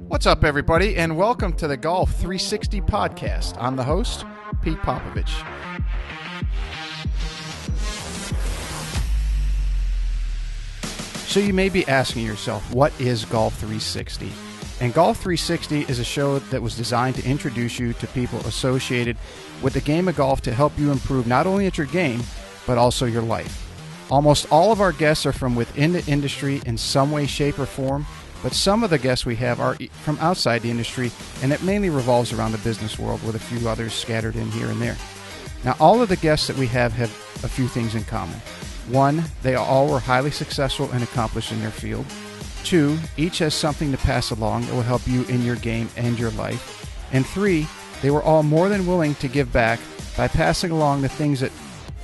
What's up, everybody, and welcome to the Golf 360 podcast. I'm the host, Pete Popovich. So you may be asking yourself, what is Golf 360? And Golf 360 is a show that was designed to introduce you to people associated with the game of golf to help you improve not only at your game, but also your life. Almost all of our guests are from within the industry in some way, shape, or form, but some of the guests we have are from outside the industry, and it mainly revolves around the business world with a few others scattered in here and there. Now, all of the guests that we have a few things in common. One, they all were highly successful and accomplished in their field. Two, each has something to pass along that will help you in your game and your life. And three, they were all more than willing to give back by passing along the things that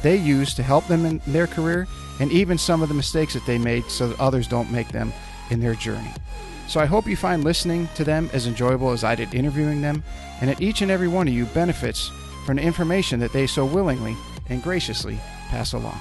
they used to help them in their career, and even some of the mistakes that they made so that others don't make them in their journey. So I hope you find listening to them as enjoyable as I did interviewing them, and that each and every one of you benefits from the information that they so willingly and graciously pass along.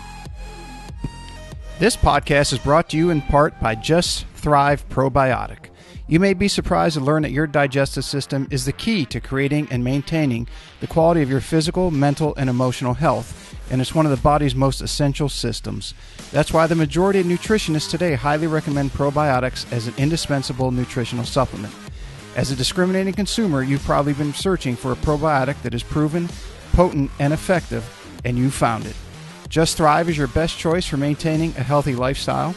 This podcast is brought to you in part by Just Thrive Probiotic. You may be surprised to learn that your digestive system is the key to creating and maintaining the quality of your physical, mental, and emotional health, and it's one of the body's most essential systems. That's why the majority of nutritionists today highly recommend probiotics as an indispensable nutritional supplement. As a discriminating consumer, you've probably been searching for a probiotic that is proven, potent, and effective, and you found it. Just Thrive is your best choice for maintaining a healthy lifestyle.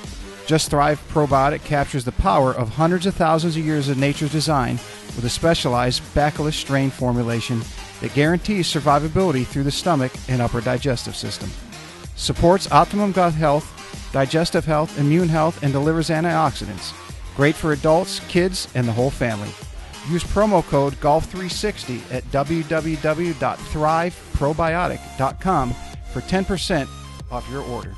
Just Thrive Probiotic captures the power of hundreds of thousands of years of nature's design with a specialized bacillus strain formulation that guarantees survivability through the stomach and upper digestive system. Supports optimum gut health, digestive health, immune health, and delivers antioxidants. Great for adults, kids, and the whole family. Use promo code GOLF360 at www.thriveprobiotic.com for 10% off your order.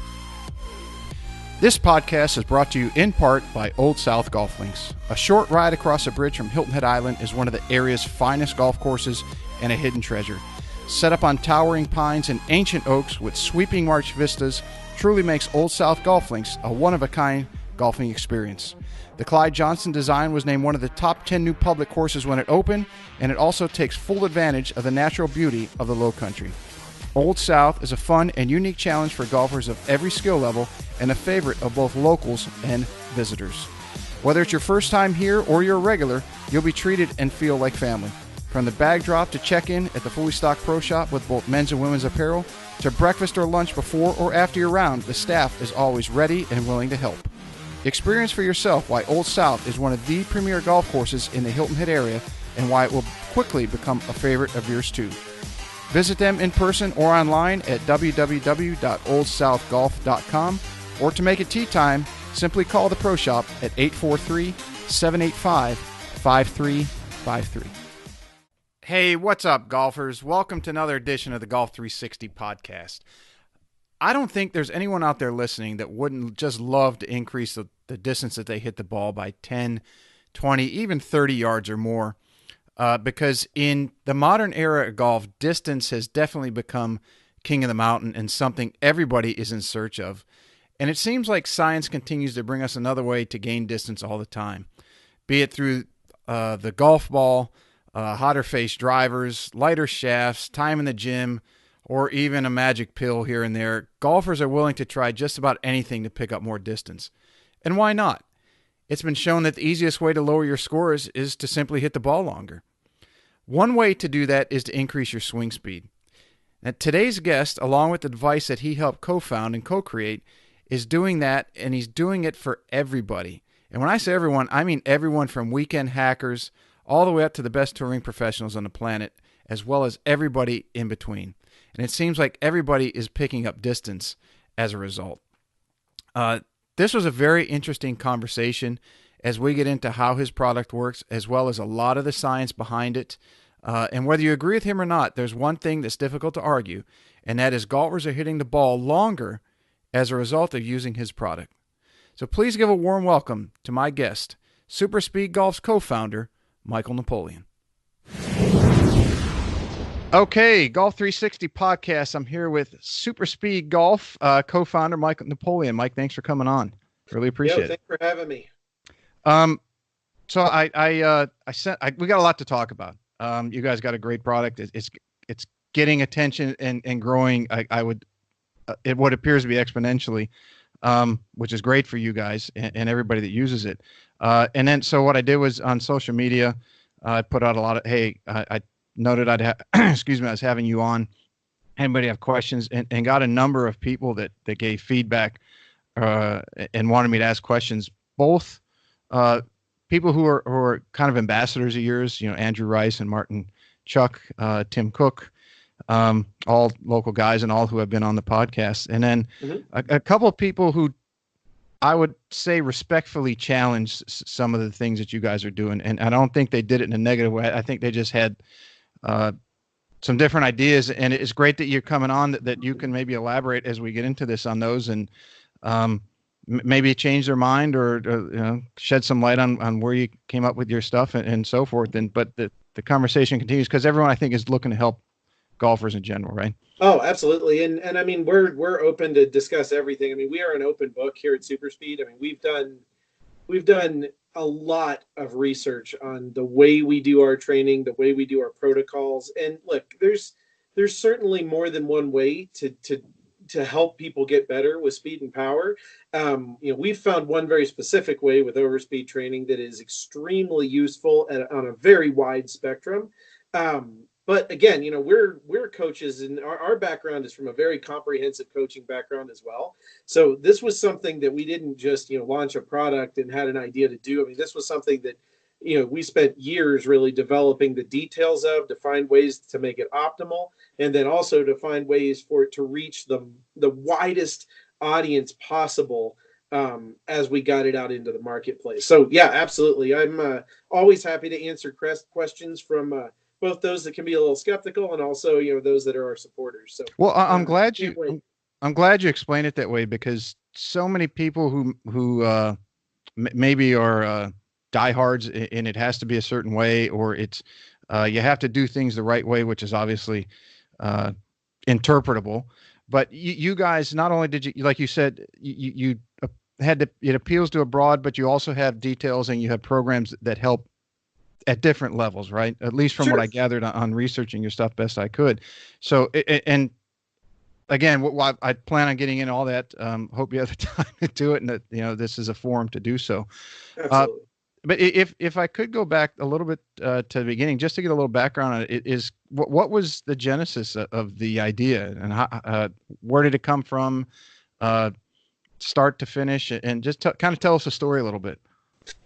This podcast is brought to you in part by Old South Golf Links. A short ride across a bridge from Hilton Head Island is one of the area's finest golf courses and a hidden treasure. Set up on towering pines and ancient oaks with sweeping marsh vistas, truly makes Old South Golf Links a one-of-a-kind golfing experience. The Clyde Johnson design was named one of the top 10 new public courses when it opened, and it also takes full advantage of the natural beauty of the Low Country. Old South is a fun and unique challenge for golfers of every skill level and a favorite of both locals and visitors. Whether it's your first time here or you're a regular, you'll be treated and feel like family. From the bag drop to check-in at the fully stocked pro shop with both men's and women's apparel, to breakfast or lunch before or after your round, the staff is always ready and willing to help. Experience for yourself why Old South is one of the premier golf courses in the Hilton Head area and why it will quickly become a favorite of yours too. Visit them in person or online at www.oldsouthgolf.com, or to make it tee time, simply call the pro shop at 843-785-5353. Hey, what's up, golfers? Welcome to another edition of the Golf 360 podcast. I don't think there's anyone out there listening that wouldn't just love to increase the distance that they hit the ball by 10, 20, even 30 yards or more. Because in the modern era of golf, distance has definitely become king of the mountain and something everybody is in search of. And it seems like science continues to bring us another way to gain distance all the time, be it through the golf ball, hotter face drivers, lighter shafts, time in the gym, or even a magic pill here and there. Golfers are willing to try just about anything to pick up more distance. And why not? It's been shown that the easiest way to lower your scores is to simply hit the ball longer. One way to do that is to increase your swing speed. Now, today's guest, along with the device that he helped co-found and co-create, is doing that, and he's doing it for everybody. And when I say everyone, I mean everyone from weekend hackers all the way up to the best touring professionals on the planet, as well as everybody in between. And it seems like everybody is picking up distance as a result. This was a very interesting conversation as we get into how his product works, as well as a lot of the science behind it. And whether you agree with him or not, there's one thing that's difficult to argue, and that is golfers are hitting the ball longer as a result of using his product. So please give a warm welcome to my guest, SuperSpeed Golf's co-founder, Michael Napoleon. Okay, Golf 360 podcast. I'm here with SuperSpeed Golf co-founder Michael Napoleon. Mike, thanks for coming on. Really appreciate it. Thanks for having me. So we got a lot to talk about. You guys got a great product. It's getting attention and growing. I would what appears to be exponentially, which is great for you guys and everybody that uses it. And then so what I did was on social media, I put out a lot of I noted excuse me, I was having you on. Anybody have questions, and got a number of people that gave feedback and wanted me to ask questions, both uh, people who are kind of ambassadors of yours, Andrew Rice and Martin Chuck, Tim Cook, all local guys and all who have been on the podcast. And then a couple of people who I would say respectfully challenged some of the things that you guys are doing. And I don't think they did it in a negative way. I think they just had some different ideas, and it's great that you're coming on that you can maybe elaborate as we get into this on those, and maybe change their mind or shed some light on where you came up with your stuff and so forth. But the conversation continues because everyone I think is looking to help golfers in general, right? Oh, absolutely. And I mean, we're open to discuss everything. I mean, we are an open book here at SuperSpeed. I mean, we've done a lot of research on the way we do our training, the way we do our protocols. And look, there's certainly more than one way to help people get better with speed and power. We've found one very specific way with Overspeed training that is extremely useful on a very wide spectrum. But again, we're coaches, and our background is from a very comprehensive coaching background as well. So this was something that we didn't just launch a product and had an idea to do. I mean, this was something that we spent years really developing the details of, to find ways to make it optimal, and then also to find ways for it to reach the widest audience possible as we got it out into the marketplace. So yeah, absolutely. I'm always happy to answer questions from both those that can be a little skeptical and also those that are our supporters. So well, I'm glad you explained it that way, because so many people who maybe are diehards and it has to be a certain way, or it's you have to do things the right way, which is obviously interpretable. But you guys, not only did you, like you said, you had it appeals to a broad, but you also have details and you have programs that help at different levels, right? At least from what sure. I gathered on researching your stuff best I could. So, and again, I plan on getting in all that. Hope you have the time to do it, and that this is a forum to do so. Absolutely. But if I could go back a little bit to the beginning, just to get a little background on it, is what was the genesis of the idea, and how, where did it come from, start to finish, and just kind of tell us the story a little bit.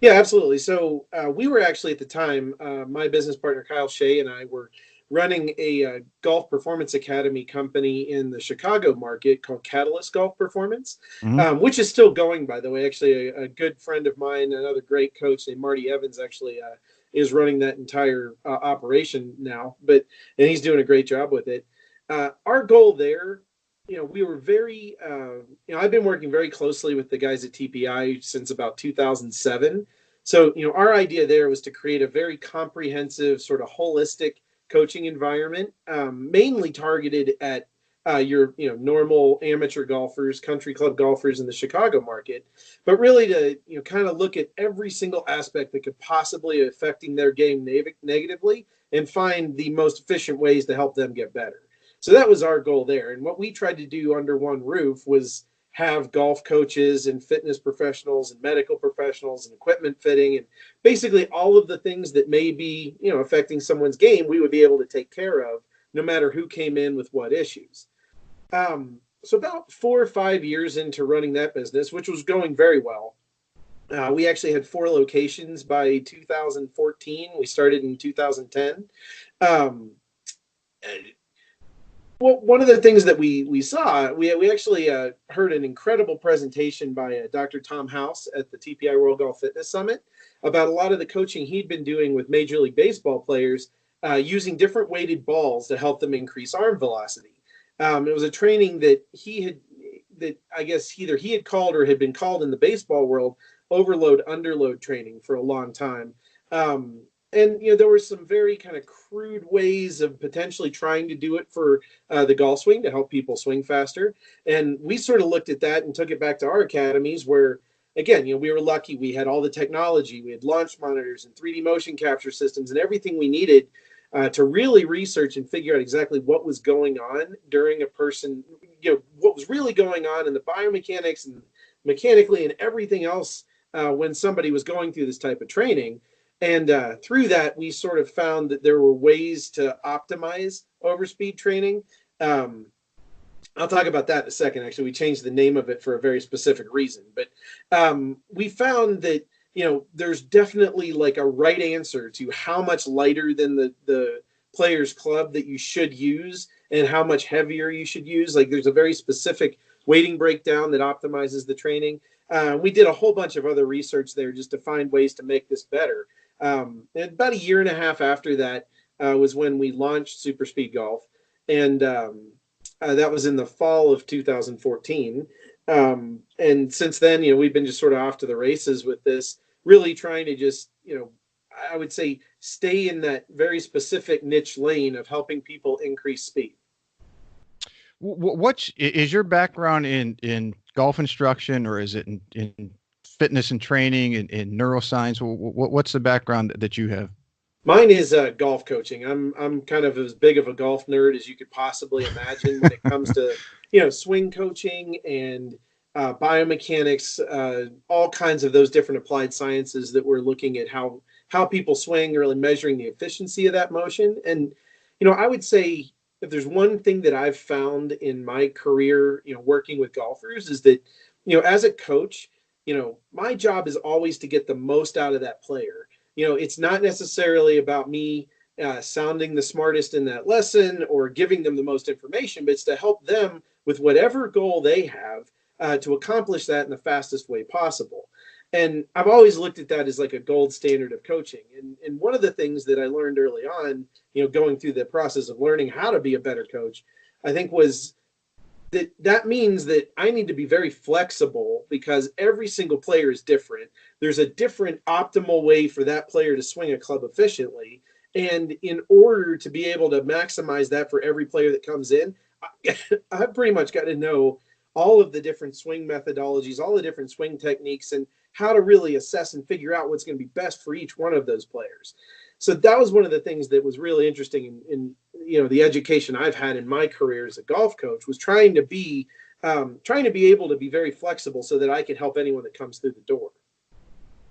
Yeah, absolutely. So we were actually at the time, my business partner Kyle Shea and I were running a golf performance academy company in the Chicago market called Catalyst Golf Performance, Mm-hmm. which is still going, by the way. Actually, a good friend of mine, another great coach named Marty Evans, actually is running that entire operation now. And he's doing a great job with it. Our goal there, we were very, I've been working very closely with the guys at TPI since about 2007. So, our idea there was to create a very comprehensive, sort of holistic coaching environment, mainly targeted at your, normal amateur golfers, country club golfers in the Chicago market, but really to, kind of look at every single aspect that could possibly affecting their game negatively and find the most efficient ways to help them get better. So that was our goal there. And what we tried to do under one roof was have golf coaches and fitness professionals and medical professionals and equipment fitting and basically all of the things that may be, affecting someone's game, we would be able to take care of no matter who came in with what issues. So about 4 or 5 years into running that business, which was going very well, we actually had 4 locations by 2014. We started in 2010. Well, one of the things that we saw, we actually heard an incredible presentation by Dr. Tom House at the TPI World Golf Fitness Summit about a lot of the coaching he'd been doing with Major League Baseball players using different weighted balls to help them increase arm velocity. It was a training that I guess either he had called or had been called in the baseball world overload underload training for a long time. And there were some very kind of crude ways of potentially trying to do it for the golf swing to help people swing faster. And we sort of looked at that and took it back to our academies where again, we were lucky. We had all the technology. We had launch monitors and 3D motion capture systems and everything we needed to really research and figure out exactly what was going on during a person, what was really going on in the biomechanics and mechanically and everything else when somebody was going through this type of training. And through that, we sort of found that there were ways to optimize overspeed training. I'll talk about that in a second. Actually, we changed the name of it for a very specific reason. But we found that, there's definitely like a right answer to how much lighter than the player's club that you should use and how much heavier you should use. Like there's a very specific weighting breakdown that optimizes the training. We did a whole bunch of other research there just to find ways to make this better. And about a year and a half after that was when we launched SuperSpeed Golf. And that was in the fall of 2014. And since then, we've been just sort of off to the races with this, really trying to just, I would say stay in that very specific niche lane of helping people increase speed. What is your background in golf instruction, or is it in fitness and training and in neuroscience? What's the background that you have? Mine is golf coaching. I'm kind of as big of a golf nerd as you could possibly imagine when it comes to swing coaching and biomechanics, all kinds of those different applied sciences that we're looking at how people swing, really measuring the efficiency of that motion. And I would say if there's one thing that I've found in my career, working with golfers, is that as a coach, my job is always to get the most out of that player. It's not necessarily about me sounding the smartest in that lesson or giving them the most information, but it's to help them with whatever goal they have to accomplish that in the fastest way possible. And I've always looked at that as like a gold standard of coaching. And one of the things that I learned early on, going through the process of learning how to be a better coach, I think was that means that I need to be very flexible because every single player is different. There's a different optimal way for that player to swing a club efficiently. And in order to be able to maximize that for every player that comes in, I've pretty much got to know all of the different swing methodologies, all the different swing techniques, and how to really assess and figure out what's going to be best for each one of those players. So that was one of the things that was really interesting in the education I've had in my career as a golf coach, was trying to be able to be very flexible so that I could help anyone that comes through the door.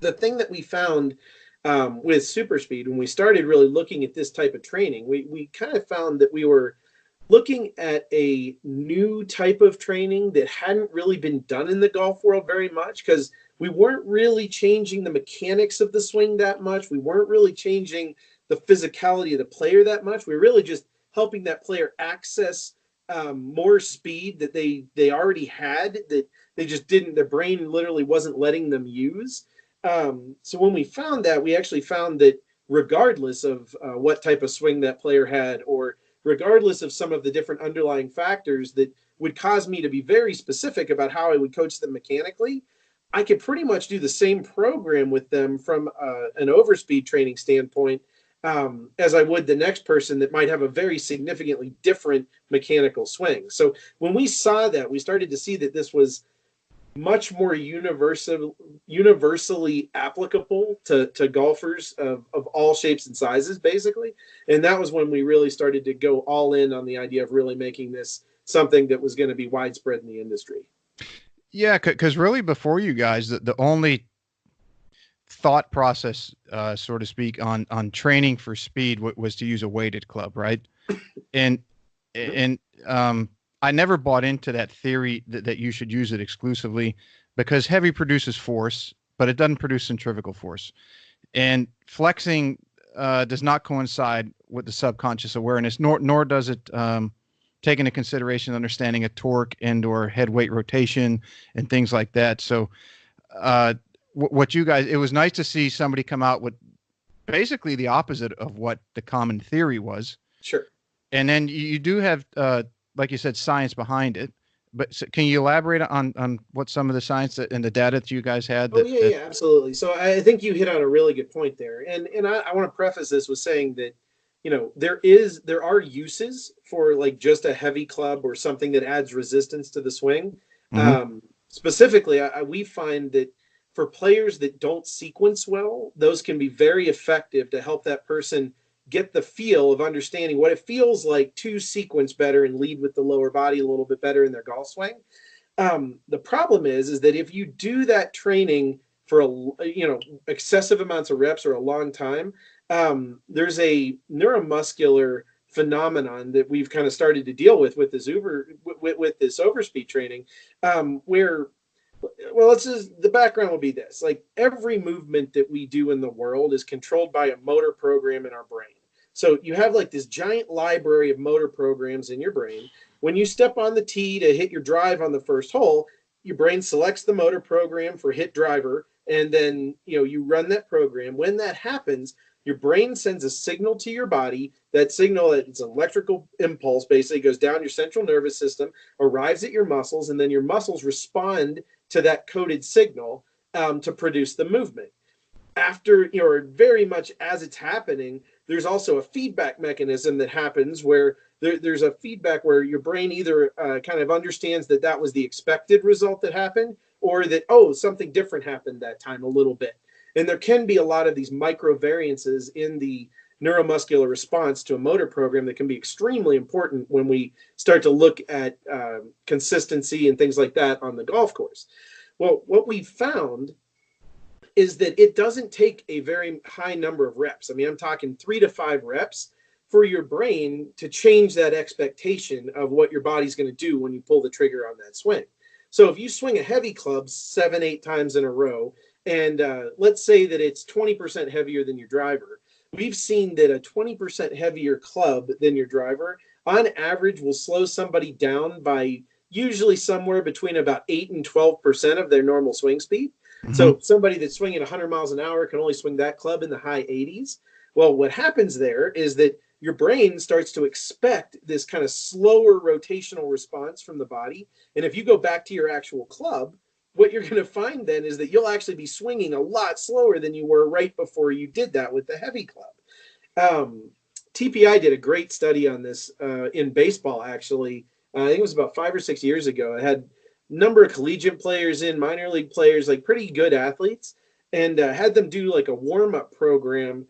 The thing that we found with SuperSpeed, when we started really looking at this type of training, we kind of found that we were looking at a new type of training that hadn't really been done in the golf world very much, because we weren't really changing the mechanics of the swing that much. We weren't really changing the physicality of the player that much. We were really just helping that player access more speed that they already had, that they just didn't, their brain literally wasn't letting them use. So when we found that, we actually found that regardless of what type of swing that player had, or regardless of some of the different underlying factors that would cause me to be very specific about how I would coach them mechanically, I could pretty much do the same program with them from an overspeed training standpoint as I would the next person that might have a very significantly different mechanical swing. So when we saw that, we started to see that this was much more universally applicable to golfers of all shapes and sizes, basically. And that was when we really started to go all in on the idea of really making this something that was going to be widespread in the industry. Yeah, because really before you guys, the only thought process, so to speak, on training for speed was to use a weighted club, right? And I never bought into that theory that you should use it exclusively, because heavy produces force, but it doesn't produce centrifugal force. And flexing does not coincide with the subconscious awareness, nor does it take into consideration understanding of torque and or head weight rotation and things like that. So what you guys, it was nice to see somebody come out with basically the opposite of what the common theory was. Sure. And then you do have, like you said, science behind it. But so can you elaborate on what some of the science and the data that you guys had? Yeah, absolutely. So I think you hit on a really good point there. And I want to preface this with saying that, there are uses for like just a heavy club or something that adds resistance to the swing. Mm-hmm. Specifically, we find that for players that don't sequence well, those can be very effective to help that person get the feel of understanding what it feels like to sequence better and lead with the lower body a little bit better in their golf swing. The problem is that if you do that training for excessive amounts of reps or a long time, there's a neuromuscular phenomenon that we've kind of started to deal with this overspeed training, where, well, the background will be this: like, every movement that we do in the world is controlled by a motor program in our brain. So you have like this giant library of motor programs in your brain. When you step on the tee to hit your drive on the first hole, your brain selects the motor program for hit driver, and then you run that program. When that happens, your brain sends a signal to your body. That signal, it's an electrical impulse, basically goes down your central nervous system, arrives at your muscles, and then your muscles respond to that coded signal to produce the movement. After, or very much as it's happening, there's also a feedback mechanism that happens where there's a feedback where your brain either kind of understands that was the expected result that happened, or that, oh, something different happened that time a little bit. And there can be a lot of these micro variances in the neuromuscular response to a motor program that can be extremely important when we start to look at consistency and things like that on the golf course. Well, what we've found is that it doesn't take a very high number of reps. I mean, I'm talking 3 to 5 reps for your brain to change that expectation of what your body's going to do when you pull the trigger on that swing. So if you swing a heavy club 7, 8 times in a row, and let's say that it's 20% heavier than your driver, we've seen that a 20% heavier club than your driver, on average, will slow somebody down by usually somewhere between about 8 and 12% of their normal swing speed. Mm-hmm. So somebody that's swinging 100 miles an hour can only swing that club in the high 80s. Well, what happens there is that your brain starts to expect this kind of slower rotational response from the body. And if you go back to your actual club, what you're going to find then is that you'll actually be swinging a lot slower than you were right before you did that with the heavy club. TPI did a great study on this in baseball, actually. I think it was about 5 or 6 years ago. It had a number of collegiate players in, minor league players, like pretty good athletes, and had them do like a warm-up program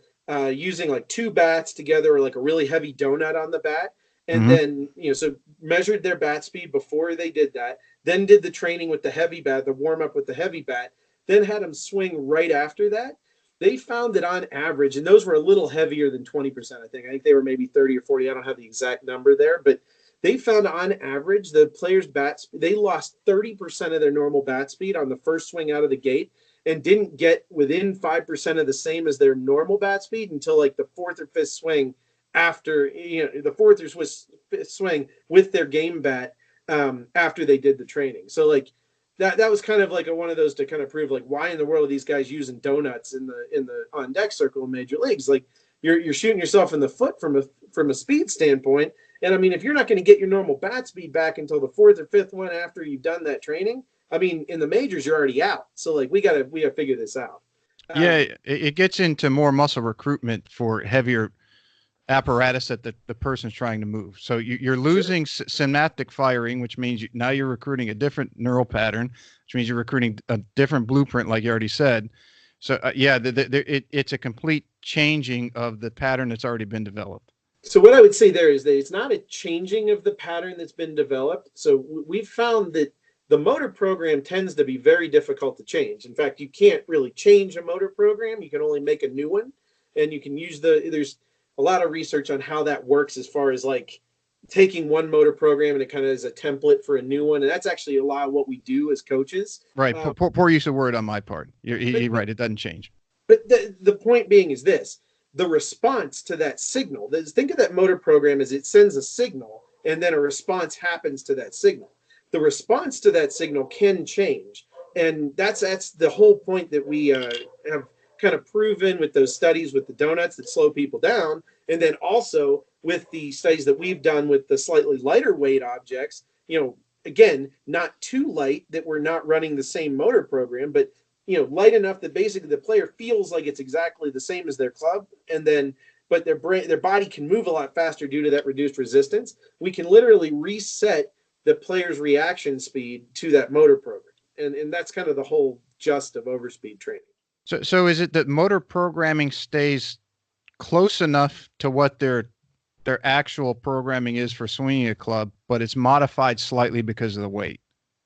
using like 2 bats together, or like a really heavy donut on the bat. And then, so measured their bat speed before they did that, then did the training with the heavy bat, the warm up with the heavy bat, then had them swing right after that. They found that on average, and those were a little heavier than 20%, I think they were maybe 30 or 40. I don't have the exact number there, but they found on average the players' bats, they lost 30% of their normal bat speed on the first swing out of the gate, and didn't get within 5% of the same as their normal bat speed until like the 4th or 5th swing after, the 4th or 5th swing with their game bat after they did the training. So like that was kind of like one of those to kind of prove like why in the world are these guys using donuts in the on deck circle in major leagues? Like you're shooting yourself in the foot from a speed standpoint. And I mean, if you're not going to get your normal bat speed back until the 4th or 5th one after you've done that training, I mean, in the majors, you're already out. So like, we gotta figure this out. Yeah. It gets into more muscle recruitment for heavier apparatus that the person's trying to move. So you're losing synaptic firing, which means now you're recruiting a different neural pattern, which means you're recruiting a different blueprint, like you already said. So it's a complete changing of the pattern that's already been developed. So what I would say there is that it's not a changing of the pattern that's been developed. So we've found that the motor program tends to be very difficult to change. In fact, you can't really change a motor program. You can only make a new one. And you can use there's a lot of research on how that works as far as like taking one motor program and it kind of is a template for a new one. And that's actually a lot of what we do as coaches. Right. Poor use of word on my part. You're right. It doesn't change. But the point being is this: the response to that signal. Think of that motor program as it sends a signal and then a response happens to that signal. The response to that signal can change. And that's the whole point that we have kind of proven with those studies with the donuts that slow people down. And then also with the studies that we've done with the slightly lighter weight objects, again, not too light that we're not running the same motor program, but light enough that basically the player feels like it's exactly the same as their club, and then but their body can move a lot faster due to that reduced resistance. We can literally reset the player's reaction speed to that motor program, and that's kind of the whole just of overspeed training. So is it that motor programming stays close enough to what their actual programming is for swinging a club, but it's modified slightly because of the weight?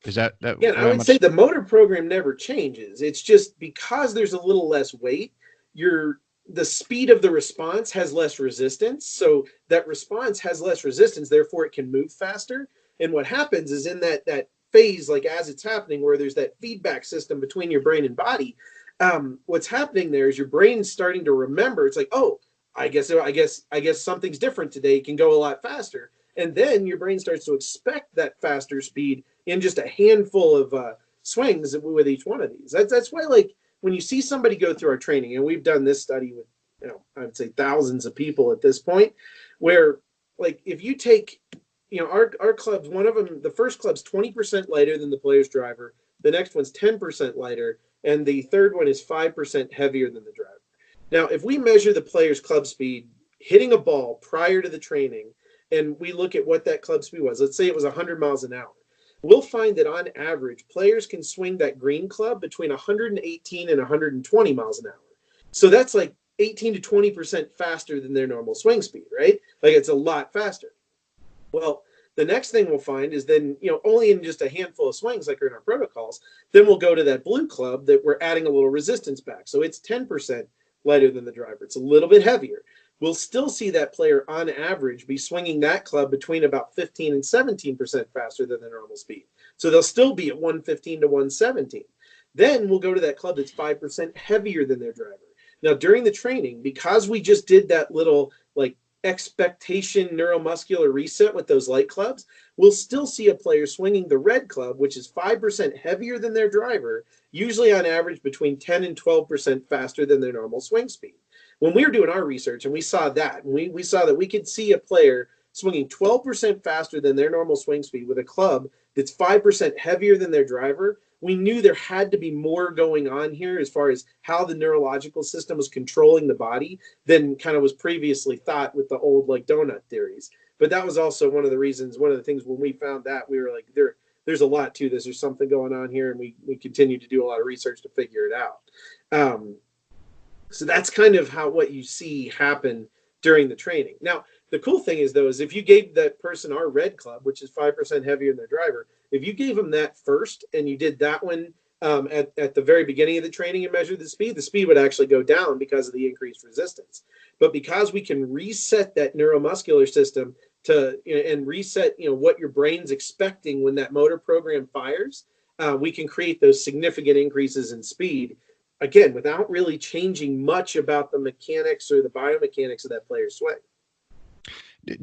Is that Yeah, I would say the motor program never changes. It's just because there's a little less weight, the speed of the response has less resistance. So that response has less resistance, therefore it can move faster. And what happens is in that phase, like as it's happening, where there's that feedback system between your brain and body, what's happening there is your brain's starting to remember. It's like, oh, I guess something's different today. It can go a lot faster. And then your brain starts to expect that faster speed in just a handful of swings with each one of these. That's why, like, when you see somebody go through our training, and we've done this study with, I would say thousands of people at this point, where, like, if you take, our clubs, one of them, the first club's 20% lighter than the player's driver, the next one's 10% lighter, and the third one is 5% heavier than the driver. Now, if we measure the player's club speed hitting a ball prior to the training, and we look at what that club speed was, let's say it was 100 miles an hour, we'll find that on average, players can swing that green club between 118 and 120 miles an hour. So that's like 18 to 20% faster than their normal swing speed, right? Like, it's a lot faster. Well, the next thing we'll find is then, only in just a handful of swings, like are in our protocols, then we'll go to that blue club that we're adding a little resistance back. So it's 10% lighter than the driver. It's a little bit heavier. We'll still see that player on average be swinging that club between about 15 and 17% faster than their normal speed. So they'll still be at 115 to 117. Then we'll go to that club that's 5% heavier than their driver. Now, during the training, because we just did that little like expectation neuromuscular reset with those light clubs, we'll still see a player swinging the red club, which is 5% heavier than their driver, usually on average between 10 and 12% faster than their normal swing speed. When we were doing our research and we saw that, and we saw that we could see a player swinging 12% faster than their normal swing speed with a club that's 5% heavier than their driver, we knew there had to be more going on here as far as how the neurological system was controlling the body than kind of was previously thought with the old like donut theories. But that was also one of the reasons, one of the things when we found that, we were like, there's a lot to this. There's something going on here, and we continue to do a lot of research to figure it out. So that's kind of what you see happen during the training. Now, the cool thing is, though, is if you gave that person our red club, which is 5% heavier than their driver, if you gave them that first and you did that one at the very beginning of the training and measured the speed would actually go down because of the increased resistance. But because we can reset that neuromuscular system and reset what your brain's expecting when that motor program fires, we can create those significant increases in speed, again, without really changing much about the mechanics or the biomechanics of that player's swing.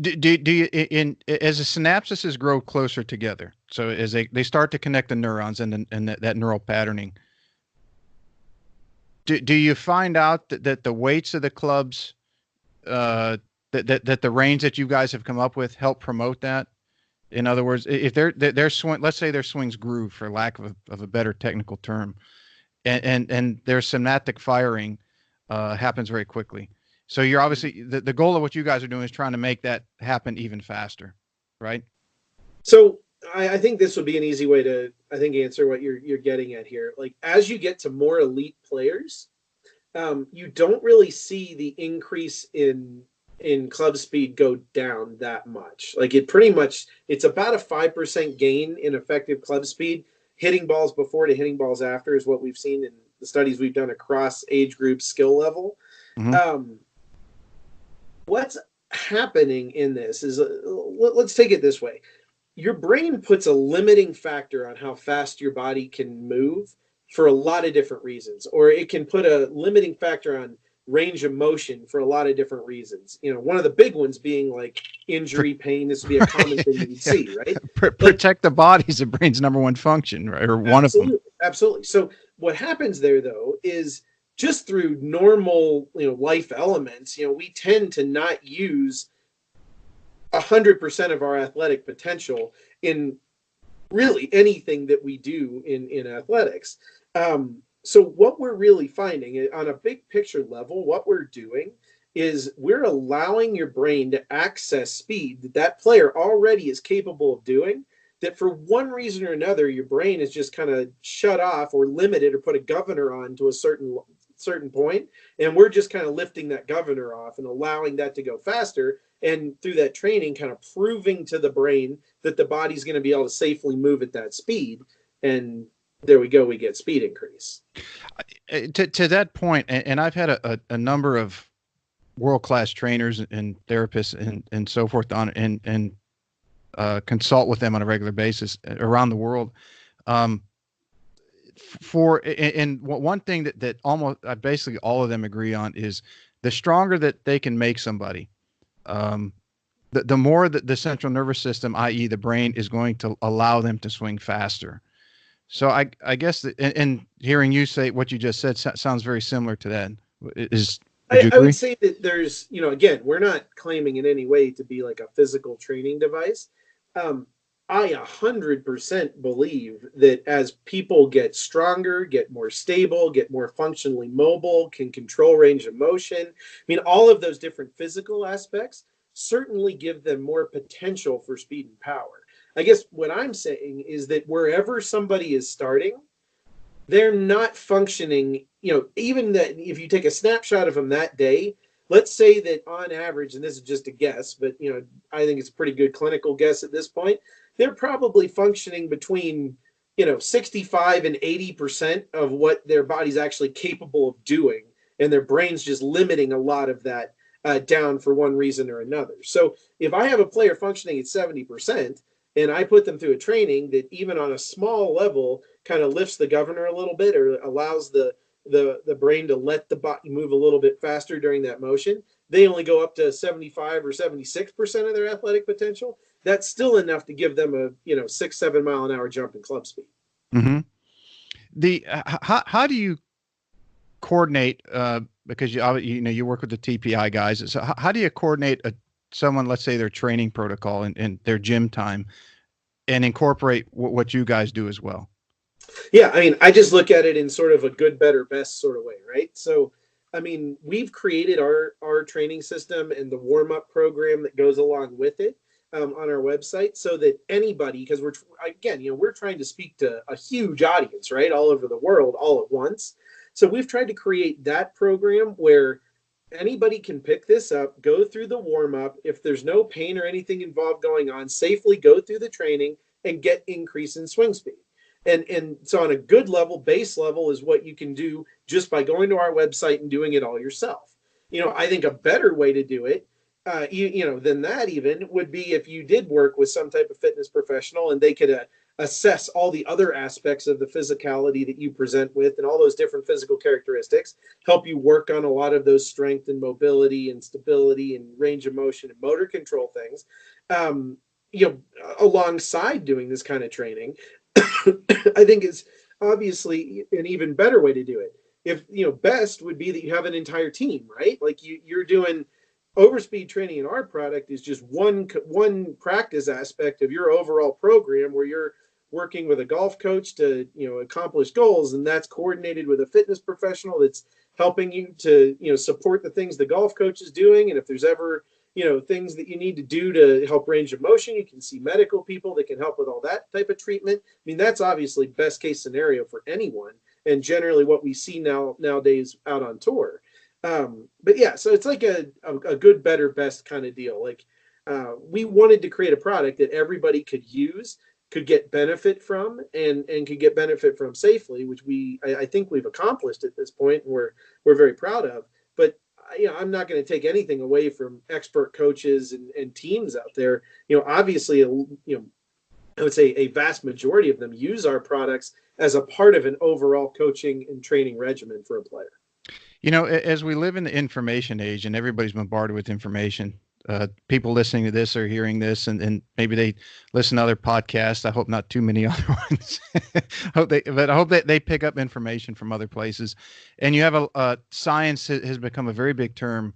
Do you, as the synapses grow closer together, so as they start to connect the neurons and that neural patterning, do you find out that the weights of the clubs, that the range that you guys have come up with help promote that? In other words, if their swing, let's say their swings groove, for lack of a better technical term, and their synaptic firing happens very quickly. So you're obviously, the goal of what you guys are doing is trying to make that happen even faster, right? So I think this would be an easy way to, answer what you're getting at here. Like, as you get to more elite players, you don't really see the increase in club speed go down that much. Like, it's about a 5% gain in effective club speed. Hitting balls before to hitting balls after is what we've seen in the studies we've done across age group, skill level. Mm-hmm. What's happening in this is, let's take it this way. Your brain puts a limiting factor on how fast your body can move for a lot of different reasons, or it can put a limiting factor on range of motion for a lot of different reasons. One of the big ones being like injury, pain. This would be a common thing that you'd see, right? Protect the body is the brain's number one function, right? Or one of them. Absolutely. So what happens there, though, is just through normal, life elements, we tend to not use 100% of our athletic potential in really anything that we do in athletics. So what we're really finding on a big picture level, what we're doing is we're allowing your brain to access speed that player already is capable of doing, that for one reason or another, your brain is just kind of shut off or limited or put a governor on to a certain point, and we're just kind of lifting that governor off and allowing that to go faster, and through that training kind of proving to the brain that the body's going to be able to safely move at that speed, and there we go, we get speed increase. To that point, and I've had a number of world-class trainers and therapists and so forth on and consult with them on a regular basis around the world. One thing that almost basically all of them agree on is the stronger that they can make somebody, the more that the central nervous system, i.e. the brain, is going to allow them to swing faster. So I guess and hearing you say what you just said sounds very similar to that. I would say that there's, again, we're not claiming in any way to be like a physical training device. I 100% believe that as people get stronger, get more stable, get more functionally mobile, can control range of motion, I mean, all of those different physical aspects certainly give them more potential for speed and power. I guess what I'm saying is that wherever somebody is starting, they're not functioning, even that if you take a snapshot of them that day, let's say that on average, and this is just a guess, but I think it's a pretty good clinical guess at this point, they're probably functioning between 65 and 80% of what their body's actually capable of doing, and their brain's just limiting a lot of that down for one reason or another. So if I have a player functioning at 70% and I put them through a training that even on a small level kind of lifts the governor a little bit or allows the brain to let the body move a little bit faster during that motion, they only go up to 75 or 76% of their athletic potential. That's still enough to give them a 6-7 mile an hour jump in club speed. Mm-hmm. How do you coordinate, because you work with the TPI guys, so how do you coordinate someone, let's say their training protocol and their gym time, and incorporate what you guys do as well? Yeah, I mean, I just look at it in sort of a good, better, best sort of way, right? So, I mean, we've created our training system and the warm-up program that goes along with it on our website, so that anybody, because we're trying to speak to a huge audience, right, all over the world, all at once. So we've tried to create that program where anybody can pick this up, go through the warm-up. If there's no pain or anything involved going on, safely go through the training and get increase in swing speed. And so on a good level, base level is what you can do just by going to our website and doing it all yourself. I think a better way to do it, than that even, would be if you did work with some type of fitness professional and they could assess all the other aspects of the physicality that you present with and all those different physical characteristics, help you work on a lot of those strength and mobility and stability and range of motion and motor control things, alongside doing this kind of training. I think is obviously an even better way to do it. If best would be that you have an entire team, right? Like you're doing Overspeed training in our product is just one practice aspect of your overall program where you're working with a golf coach to accomplish goals, and that's coordinated with a fitness professional that's helping you to support the things the golf coach is doing. And if there's ever things that you need to do to help range of motion, you can see medical people that can help with all that type of treatment. I mean, that's obviously best case scenario for anyone, and generally what we see nowadays out on tour. But yeah, so it's like a good, better, best kind of deal. Like we wanted to create a product that everybody could use, could get benefit from, and could get benefit from safely, which I think we've accomplished at this point, and we're very proud of. But I'm not going to take anything away from expert coaches and teams out there. Obviously, I would say a vast majority of them use our products as a part of an overall coaching and training regimen for a player. As we live in the information age and everybody's bombarded with information, people listening to this or hearing this, and maybe they listen to other podcasts. I hope not too many other ones. I hope that they pick up information from other places. And you have science has become a very big term,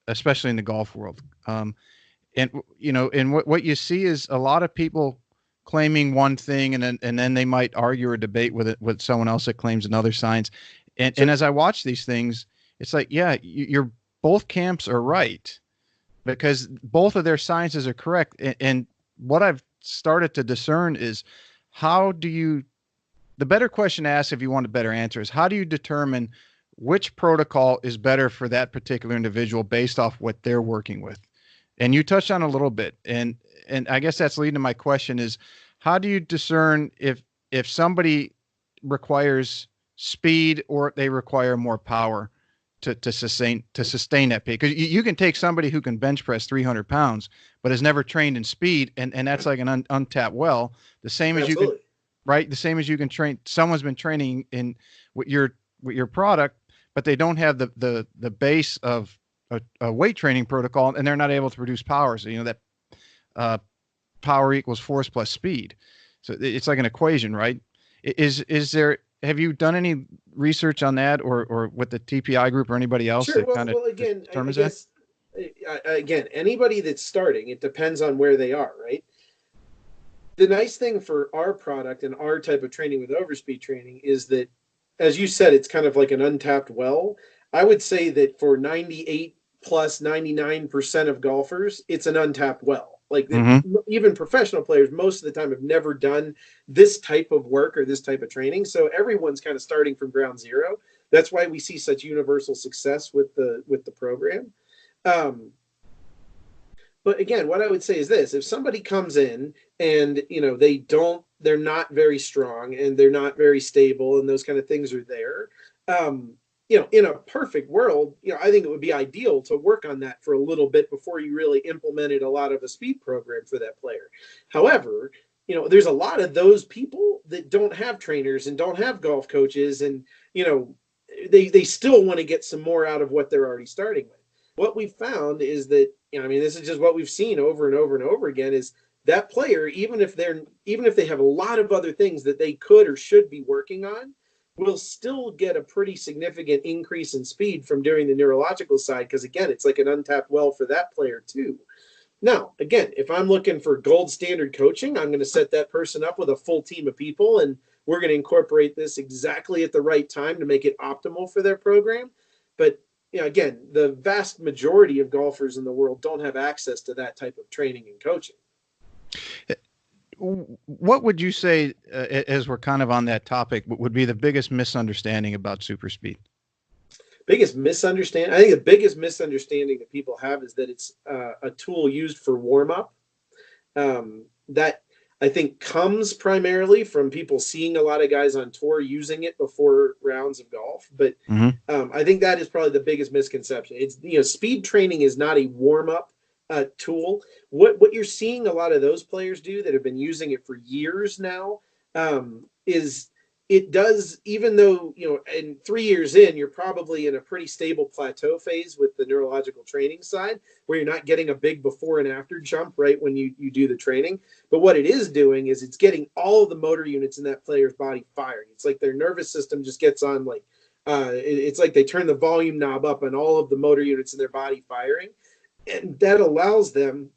especially in the golf world. And what you see is a lot of people claiming one thing, and then they might argue or debate with someone else that claims another science. And as I watch these things, it's like, yeah, you're both camps are right, because both of their sciences are correct. And what I've started to discern is how do you, the better question to ask if you want a better answer is how do you determine which protocol is better for that particular individual based off what they're working with? And you touched on a little bit, and I guess that's leading to my question is how do you discern if somebody requires speed or they require more power to sustain that peak? Because you can take somebody who can bench press 300 pounds but has never trained in speed, and that's like an untapped well. The same as you can, right? The same as you can train. Someone's been training in with your product, but they don't have the base of a weight training protocol, and they're not able to produce power. So that power equals force plus speed. So it's like an equation, right? Is there? Have you done any research on that, or with the TPI group or anybody else Sure. that kind of determines that? Again, anybody that's starting, it depends on where they are, right? The nice thing for our product and our type of training with Overspeed training is that, as you said, it's kind of like an untapped well. I would say that for 98 plus 99% of golfers, it's an untapped well. Like even professional players, most of the time have never done this type of work or this type of training. So everyone's kind of starting from ground zero. That's why we see such universal success with the program. But again, what I would say is this: if somebody comes in and they're not very strong and they're not very stable and those kind of things are there, in a perfect world, I think it would be ideal to work on that for a little bit before you really implemented a lot of a speed program for that player. However, there's a lot of those people that don't have trainers and don't have golf coaches, and they still want to get some more out of what they're already starting with. What we've found is that, this is just what we've seen over and over and over again, is that player, even if they have a lot of other things that they could or should be working on, will still get a pretty significant increase in speed from doing the neurological side. Because again, it's like an untapped well for that player too. Now, again, if I'm looking for gold standard coaching, I'm going to set that person up with a full team of people, and we're going to incorporate this exactly at the right time to make it optimal for their program. But again, the vast majority of golfers in the world don't have access to that type of training and coaching. What would you say, as we're kind of on that topic, would be the biggest misunderstanding about SuperSpeed? Biggest misunderstanding? I think the biggest misunderstanding that people have is that it's a tool used for warm-up. That I think comes primarily from people seeing a lot of guys on tour using it before rounds of golf. But I think that is probably the biggest misconception. It's, speed training is not a warm-up tool. What you're seeing a lot of those players do that have been using it for years now is it does, even though, in 3 years in, you're probably in a pretty stable plateau phase with the neurological training side, where you're not getting a big before and after jump right when you do the training. But what it is doing is it's getting all of the motor units in that player's body firing. It's like their nervous system just gets on, like, it's like they turn the volume knob up and all of the motor units in their body firing. And that allows them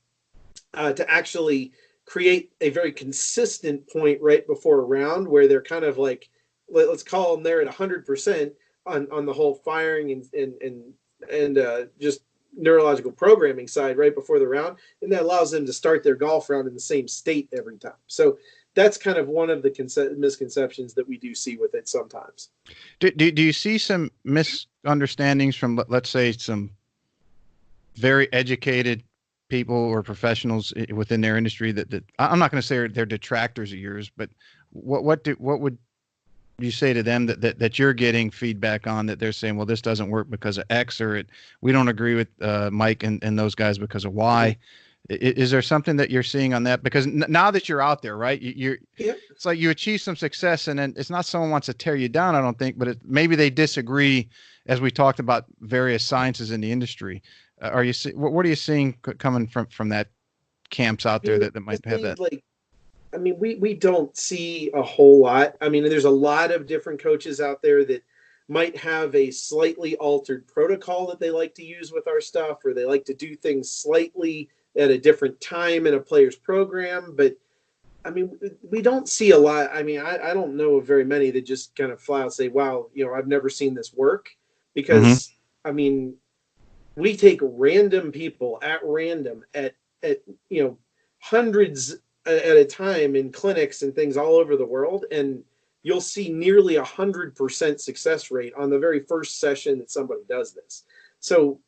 to actually create a very consistent point right before a round where they're kind of like, let's call them there at 100% on the whole firing and just neurological programming side right before the round. And that allows them to start their golf round in the same state every time. So that's kind of one of the misconceptions that we do see with it sometimes. Do you see some misunderstandings from, let's say, some very educated people or professionals within their industry that I'm not going to say they're detractors of yours, but what would you say to them that you're getting feedback on, that they're saying, well, this doesn't work because of X, or we don't agree with Mike and those guys because of Y? Is there something that you're seeing on that? Because now that you're out there, right, it's like you achieve some success, and then it's not someone wants to tear you down, I don't think, but maybe they disagree, as we talked about various sciences in the industry. What are you seeing coming from that camps out there that might have that? We don't see a whole lot. There's a lot of different coaches out there that might have a slightly altered protocol that they like to use with our stuff, or they like to do things slightly at a different time in a player's program. But we don't see a lot. I don't know of very many that just kind of flat out say, wow, I've never seen this work, because we take random people at random at hundreds at a time in clinics and things all over the world, and you'll see nearly 100% success rate on the very first session that somebody does this. So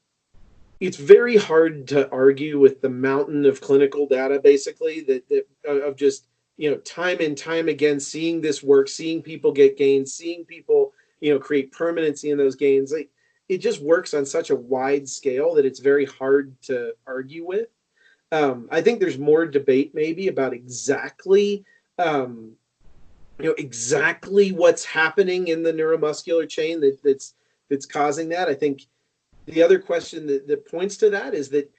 it's very hard to argue with the mountain of clinical data, basically, that of just, time and time again, seeing this work, seeing people get gains, seeing people, create permanency in those gains. Like, it just works on such a wide scale that it's very hard to argue with. I think there's more debate maybe about exactly, exactly what's happening in the neuromuscular chain that's causing that. I think the other question that points to that is that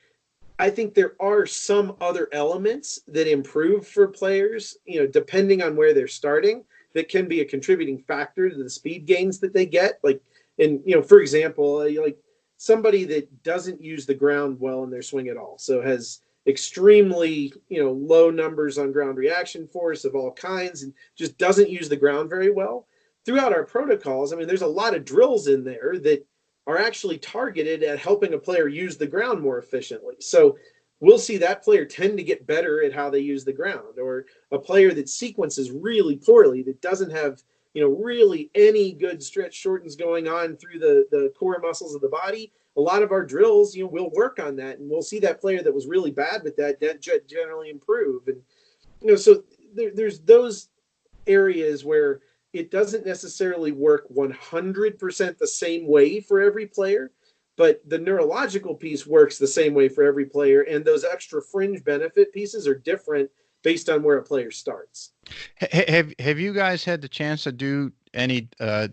I think there are some other elements that improve for players, depending on where they're starting, that can be a contributing factor to the speed gains that they get. Like, and, for example, like somebody that doesn't use the ground well in their swing at all, so has extremely, low numbers on ground reaction force of all kinds and just doesn't use the ground very well. Throughout our protocols, I mean, there's a lot of drills in there that are actually targeted at helping a player use the ground more efficiently. So we'll see that player tend to get better at how they use the ground, or a player that sequences really poorly, that doesn't have, really any good stretch shortens going on through the core muscles of the body. A lot of our drills, we'll work on that, and we'll see that player that was really bad with that generally improve. And, so there's those areas where it doesn't necessarily work 100% the same way for every player, but the neurological piece works the same way for every player. And those extra fringe benefit pieces are different based on where a player starts. Have you guys had the chance to do any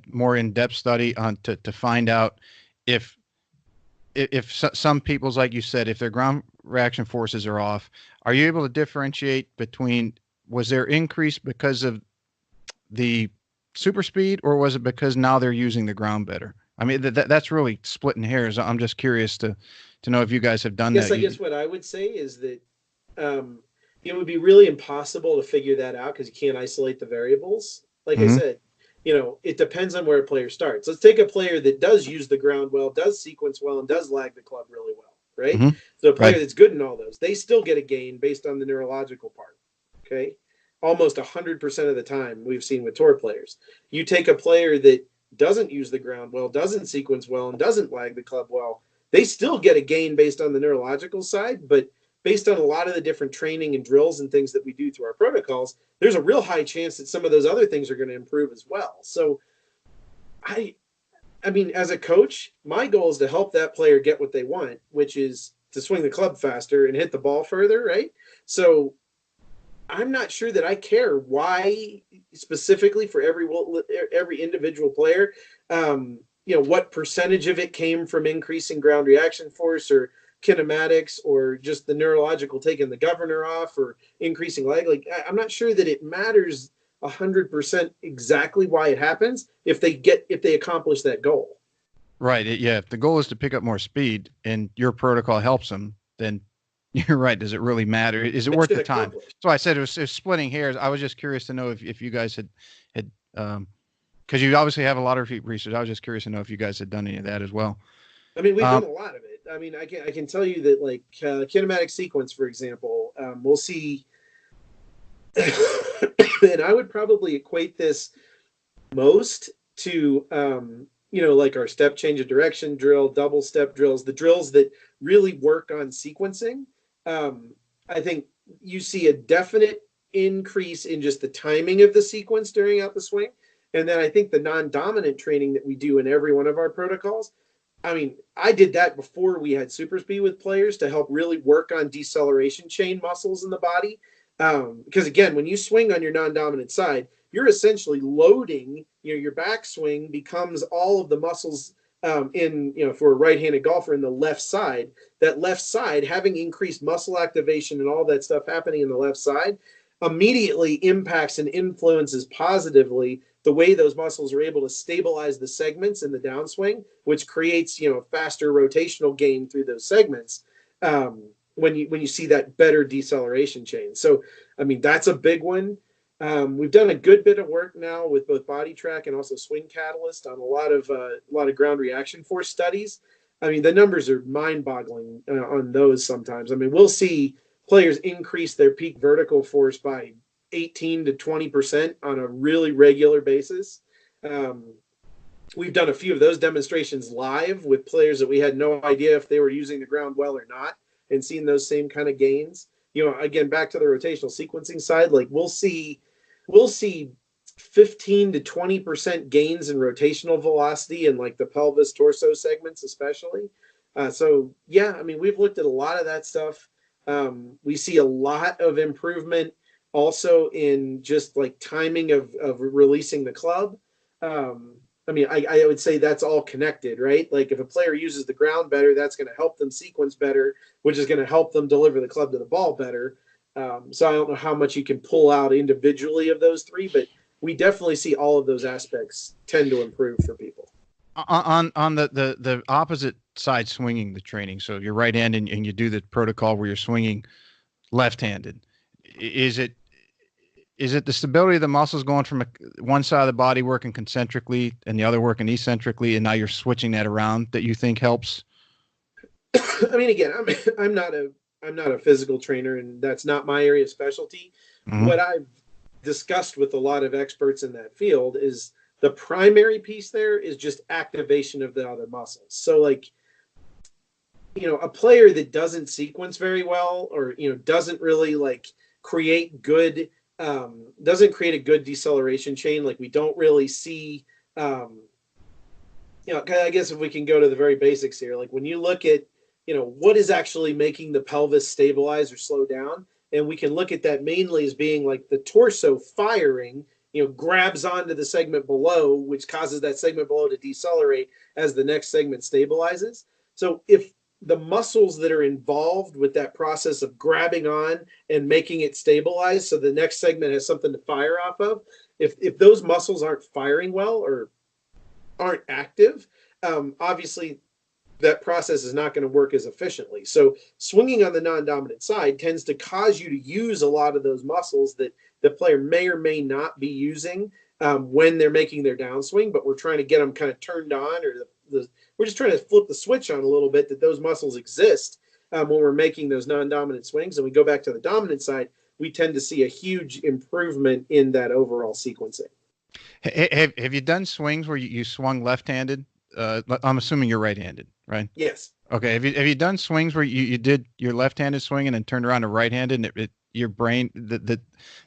more in-depth study on to find out if some people's, like you said, if their ground reaction forces are off, are you able to differentiate between, was there increase because of the super speed, or was it because now they're using the ground better? I mean, that's really splitting hairs. I'm just curious to know if you guys have done that. I guess what I would say is that it would be really impossible to figure that out because you can't isolate the variables. Like I said, it depends on where a player starts. Let's take a player that does use the ground well, does sequence well, and does lag the club really well, right? So a player that's good in all those, they still get a gain based on the neurological part, okay? Almost 100% of the time we've seen with tour players. You take a player that doesn't use the ground well, doesn't sequence well, and doesn't lag the club well, they still get a gain based on the neurological side, but based on a lot of the different training and drills and things that we do through our protocols, there's a real high chance that some of those other things are going to improve as well. So I mean, as a coach, my goal is to help that player get what they want, which is to swing the club faster and hit the ball further, right? So I'm not sure that I care why specifically for every individual player, what percentage of it came from increasing ground reaction force or kinematics or just the neurological taking the governor off or increasing lag. Like, I'm not sure that it matters 100% exactly why it happens if they accomplish that goal. Right. Yeah. If the goal is to pick up more speed and your protocol helps them, then you're right. Does it really matter? Is it worth the time? So I said it was splitting hairs. I was just curious to know if you guys had because you obviously have a lot of research. I was just curious to know if you guys had done any of that as well. I mean, we've done a lot of it. I mean, I can tell you that, like, kinematic sequence, for example, we'll see, and I would probably equate this most to, like our step change of direction drill, double step drills, the drills that really work on sequencing. I think you see a definite increase in just the timing of the sequence during out the swing. And then I think the non-dominant training that we do in every one of our protocols, I mean, I did that before we had SuperSpeed with players to help really work on deceleration chain muscles in the body. Because again, when you swing on your non-dominant side, you're essentially loading, your backswing becomes all of the muscles for a right-handed golfer in the left side. That left side, having increased muscle activation and all that stuff happening in the left side, immediately impacts and influences positively the way those muscles are able to stabilize the segments in the downswing, which creates, faster rotational gain through those segments when you see that better deceleration chain. So, I mean, that's a big one. We've done a good bit of work now with both Body Track and also Swing Catalyst on a lot of ground reaction force studies. I mean, the numbers are mind-boggling on those sometimes. I mean, we'll see players increase their peak vertical force by 18 to 20% on a really regular basis. We've done a few of those demonstrations live with players that we had no idea if they were using the ground well or not, and seeing those same kind of gains. Again, back to the rotational sequencing side, like we'll see 15 to 20% gains in rotational velocity in like the pelvis torso segments, especially. So yeah, I mean, we've looked at a lot of that stuff. We see a lot of improvement also in just like timing of releasing the club. I mean, I would say that's all connected, right? Like if a player uses the ground better, that's going to help them sequence better, which is going to help them deliver the club to the ball better. So I don't know how much you can pull out individually of those three, but we definitely see all of those aspects tend to improve for people. On the opposite side, swinging the training. So you're right-handed and you do the protocol where you're swinging left-handed. Is it the stability of the muscles going from one side of the body working concentrically and the other working eccentrically, and now you're switching that around that you think helps? I mean, again, I'm not a physical trainer, and that's not my area of specialty. Mm-hmm. What I've discussed with a lot of experts in that field is the primary piece there is just activation of the other muscles. So like, a player that doesn't sequence very well, or, doesn't really like create good, doesn't create a good deceleration chain. Like we don't really see, I guess if we can go to the very basics here, like when you look at, what is actually making the pelvis stabilize or slow down, and we can look at that mainly as being like the torso firing, grabs onto the segment below, which causes that segment below to decelerate as the next segment stabilizes. So if the muscles that are involved with that process of grabbing on and making it stabilize so the next segment has something to fire off of, if those muscles aren't firing well or aren't active, obviously that process is not going to work as efficiently. So swinging on the non-dominant side tends to cause you to use a lot of those muscles that the player may or may not be using when they're making their downswing, but we're trying to get them kind of turned on, or we're just trying to flip the switch on a little bit that those muscles exist when we're making those non-dominant swings. And we go back to the dominant side, we tend to see a huge improvement in that overall sequencing. Have you done swings where you swung left-handed? I'm assuming you're right-handed, right? Yes. Okay. Have you done swings where you did your left-handed swing and then turned around to right-handed, and your brain, the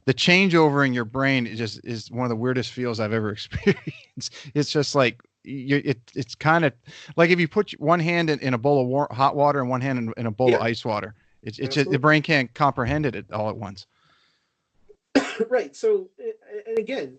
changeover in your brain is one of the weirdest feels I've ever experienced. It's just like it's kind of like if you put one hand in a bowl of hot water and one hand in a bowl of ice water. It's just, the brain can't comprehend it all at once. Right. So, and again,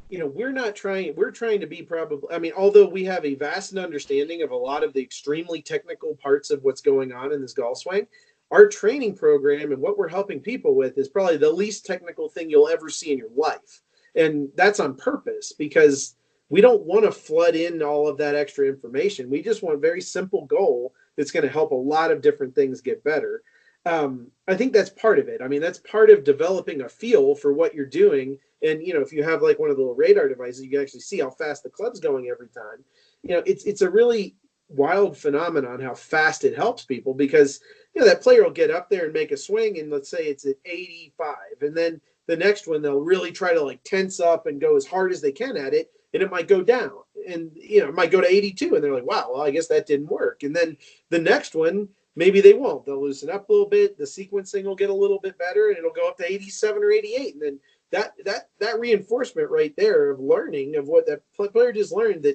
we're trying to be probably, I mean, although we have a vast understanding of a lot of the extremely technical parts of what's going on in this golf swing, our training program and what we're helping people with is probably the least technical thing you'll ever see in your life. And that's on purpose, because we don't want to flood in all of that extra information. We just want a very simple goal that's going to help a lot of different things get better. I think that's part of it. I mean, that's part of developing a feel for what you're doing. And, if you have like one of the little radar devices, you can actually see how fast the club's going every time. It's a really wild phenomenon how fast it helps people, because, that player will get up there and make a swing, and let's say it's at 85. And then the next one, they'll really try to like tense up and go as hard as they can at it. And it might go down, and, it might go to 82. And they're like, wow, well, I guess that didn't work. And then the next one, maybe they won't. They'll loosen up a little bit. The sequencing will get a little bit better, and it'll go up to 87 or 88. And then that reinforcement right there of learning of what that player just learned,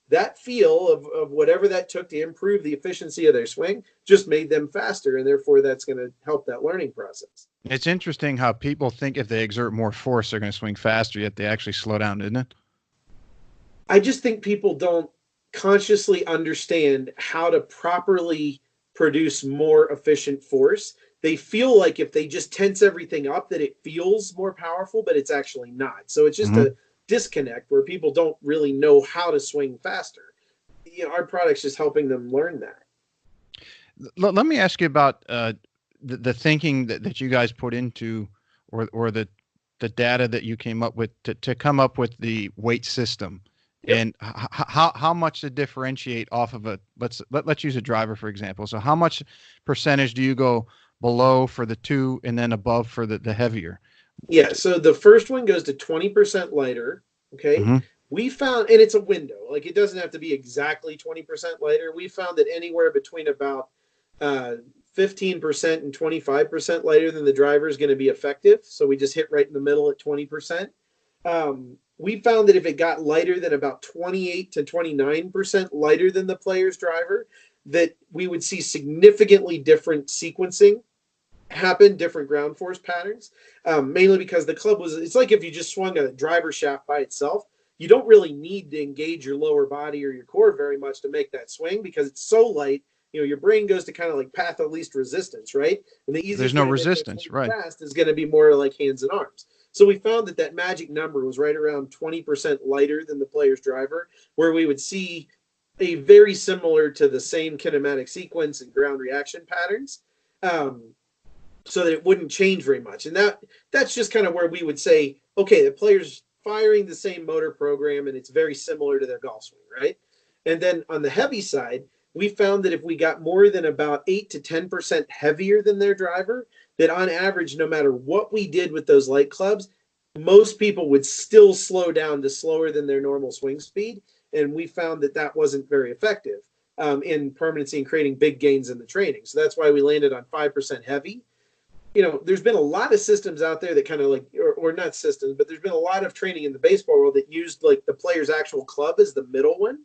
that feel of whatever that took to improve the efficiency of their swing just made them faster, and therefore that's going to help that learning process. It's interesting how people think if they exert more force, they're going to swing faster, yet they actually slow down, isn't it? I just think people don't consciously understand how to properly produce more efficient force. They feel like if they just tense everything up that it feels more powerful, but it's actually not. So it's just a disconnect where people don't really know how to swing faster. Our product's just helping them learn that. Let me ask you about the thinking that you guys put into, or the data that you came up with to come up with the weight system. Yep. And how much to differentiate off of let's use a driver, for example. So how much percentage do you go below for the 2, and then above for the heavier. Yeah, so the first one goes to 20% lighter. Okay. Mm-hmm. We found, and it's a window, like it doesn't have to be exactly 20% lighter. We found that anywhere between about 15% and 25% lighter than the driver is going to be effective. So we just hit right in the middle at 20%. We found that if it got lighter than about 28 to 29% lighter than the player's driver, that we would see significantly different sequencing happen, different ground force patterns, mainly because the club was, it's like if you just swung a driver shaft by itself, you don't really need to engage your lower body or your core very much to make that swing because it's so light. You know, your brain goes to kind of like path of least resistance, right? And the There's easiest no way to make that resistance, swing right? fast is going to be more like hands and arms. So we found that that magic number was right around 20% lighter than the player's driver, where we would see a very similar to the same kinematic sequence and ground reaction patterns. So that it wouldn't change very much. And that's just kind of where we would say, okay, the player's firing the same motor program and it's very similar to their golf swing, right? And then on the heavy side, we found that if we got more than about 8 to 10% heavier than their driver, that on average, no matter what we did with those light clubs, most people would still slow down to slower than their normal swing speed. And we found that that wasn't very effective in permanency and creating big gains in the training. So that's why we landed on 5% heavy. You know, there's been a lot of systems out there that kind of like, or not systems, but there's been a lot of training in the baseball world that used like the player's actual club as the middle one.